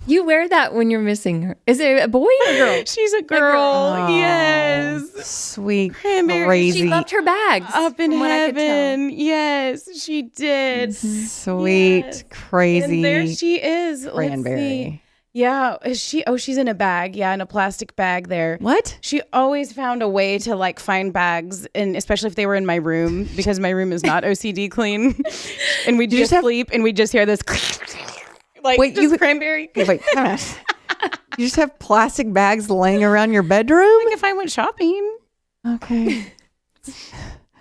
You wear that when you're missing her. Is it a boy or a girl? She's a girl. Oh, yes. Sweet, Cranberry. crazy. She loved her bags. Up in from what I could tell. heaven. Yes, she did. Sweet, Yes. crazy. And there she is. Cranberry. Let's see. Yeah. Is she? Oh, she's in a bag. Yeah, in a plastic bag there. What? She always found a way to like find bags, and especially if they were in my room, because my room is not OCD clean, and we just sleep and we just hear this like Wait, just cranberry. Wait, come on. You just have plastic bags laying around your bedroom? Like if I went shopping, Okay.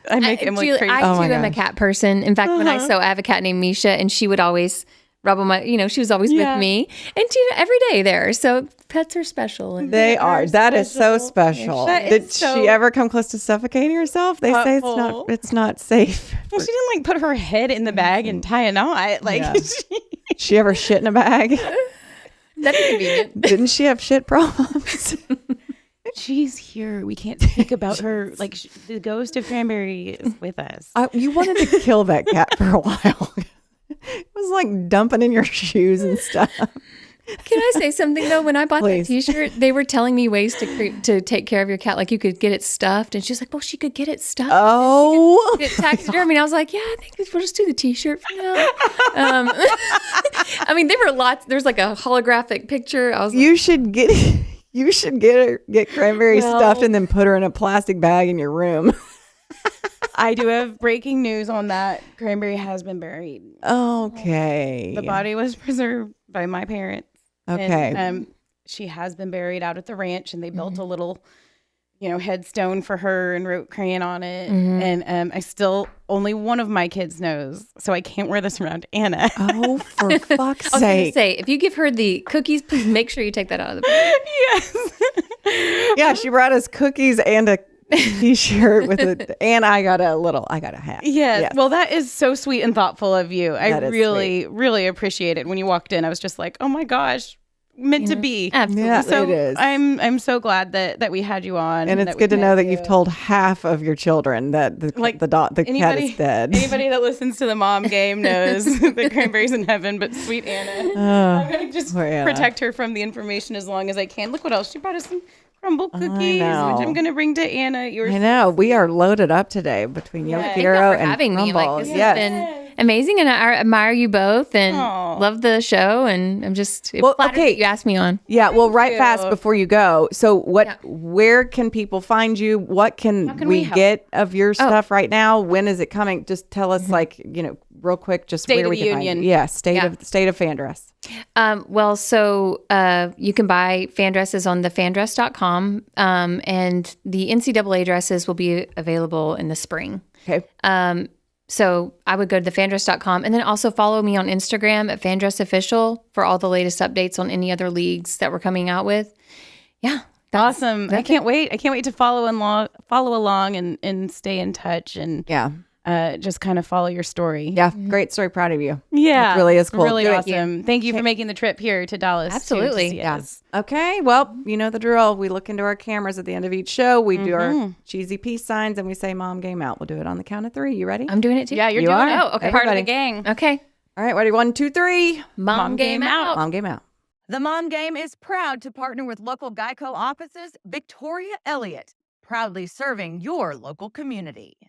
I make him like Julie, crazy. I Oh my too am a gosh. cat person. In fact, when I sew, I have a cat named Misha, and she would always rub on my, she was always with me, and every day there. So pets are special. And They are. That is so special. That Did is so she ever come close to suffocating herself? They say thoughtful. it's not safe. Well, she didn't like put her head in the bag and tie a knot. Like Yeah. She ever shit in a bag? That'd be convenient. Didn't she have shit problems? she's here. We can't speak about her. Like the ghost of Cranberry is with us. You wanted to kill that cat for a while. It was like dumping in your shoes and stuff. Can I say something though? When I bought Please. that T-shirt, they were telling me ways to take care of your cat. Like you could get it stuffed, and she's like, "Well, she could get it stuffed. Oh, Get taxidermy." And I was like, "Yeah, I think we'll just do the T-shirt for now." I mean, there were lots. There's like a holographic picture. I was like, you should get Cranberry stuffed and then put her in a plastic bag in your room. I do have breaking news on that. Cranberry has been buried. Okay. The body was preserved by my parents. Okay. And, she has been buried out at the ranch, and they built a little, headstone for her and wrote crayon on it. And I still, only one of my kids knows, so I can't wear this around Anna. Oh, for fuck's I was going to sake. say, if you give her the cookies, please make sure you take that out of the bag. Yes. Yeah, she brought us cookies and a T-shirt with it, and I got a hat. Yes. Well, that is so sweet and thoughtful of you. I That is really, really appreciate it. When you walked in, I was just like, oh my gosh, meant to be. Absolutely. Yeah, So it is. I'm so glad that we had you on, And it's that we good to know met that you. you've told half of your children that the cat is dead. Anybody that listens to the mom game knows that Cranberry's in heaven, but sweet Anna. I'm gonna just poor Anna. protect her from the information as long as I can. Look what else she brought us, some crumble cookies, know. which I'm gonna bring to Anna. I know. We are loaded up today between Yes. Yokiro for and having me. crumbles. Like, this Yes. has been amazing, and I admire you both and Aw. love the show. And I'm just flattered that you asked me on. Yeah, well, right you. fast before you go. So, where can people find you? What can can we we help? get of your stuff right now? When is it coming? Just tell us, real quick, just State where of we the can find Union. you. Yeah, state of fan dress. You can buy fan dresses on thefandress.com, and the NCAA dresses will be available in the spring. Okay. So I would go to thefandress.com, and then also follow me on Instagram at FandressOfficial for all the latest updates on any other leagues that we're coming out with. Yeah. Awesome. I can't wait. I can't wait to follow along and stay in touch and Yeah. just kind of follow your story. Yeah. Great story. Proud of you. Yeah. It really is cool. Really Do it. awesome. Thank you for making the trip here to Dallas. too, Absolutely. to see Yeah. us. Okay. Well, you know the drill. We look into our cameras at the end of each show. We do our cheesy peace signs and we say mom game out. We'll do it on the count of 3. You ready? I'm doing it too. Yeah, you're You doing are. it. Oh, okay. Part of Everybody. the gang. Okay. All right. Ready? 1, 2, 3. Mom game out. Mom game out. The Mom Game is proud to partner with local GEICO offices, Victoria Elliott, proudly serving your local community.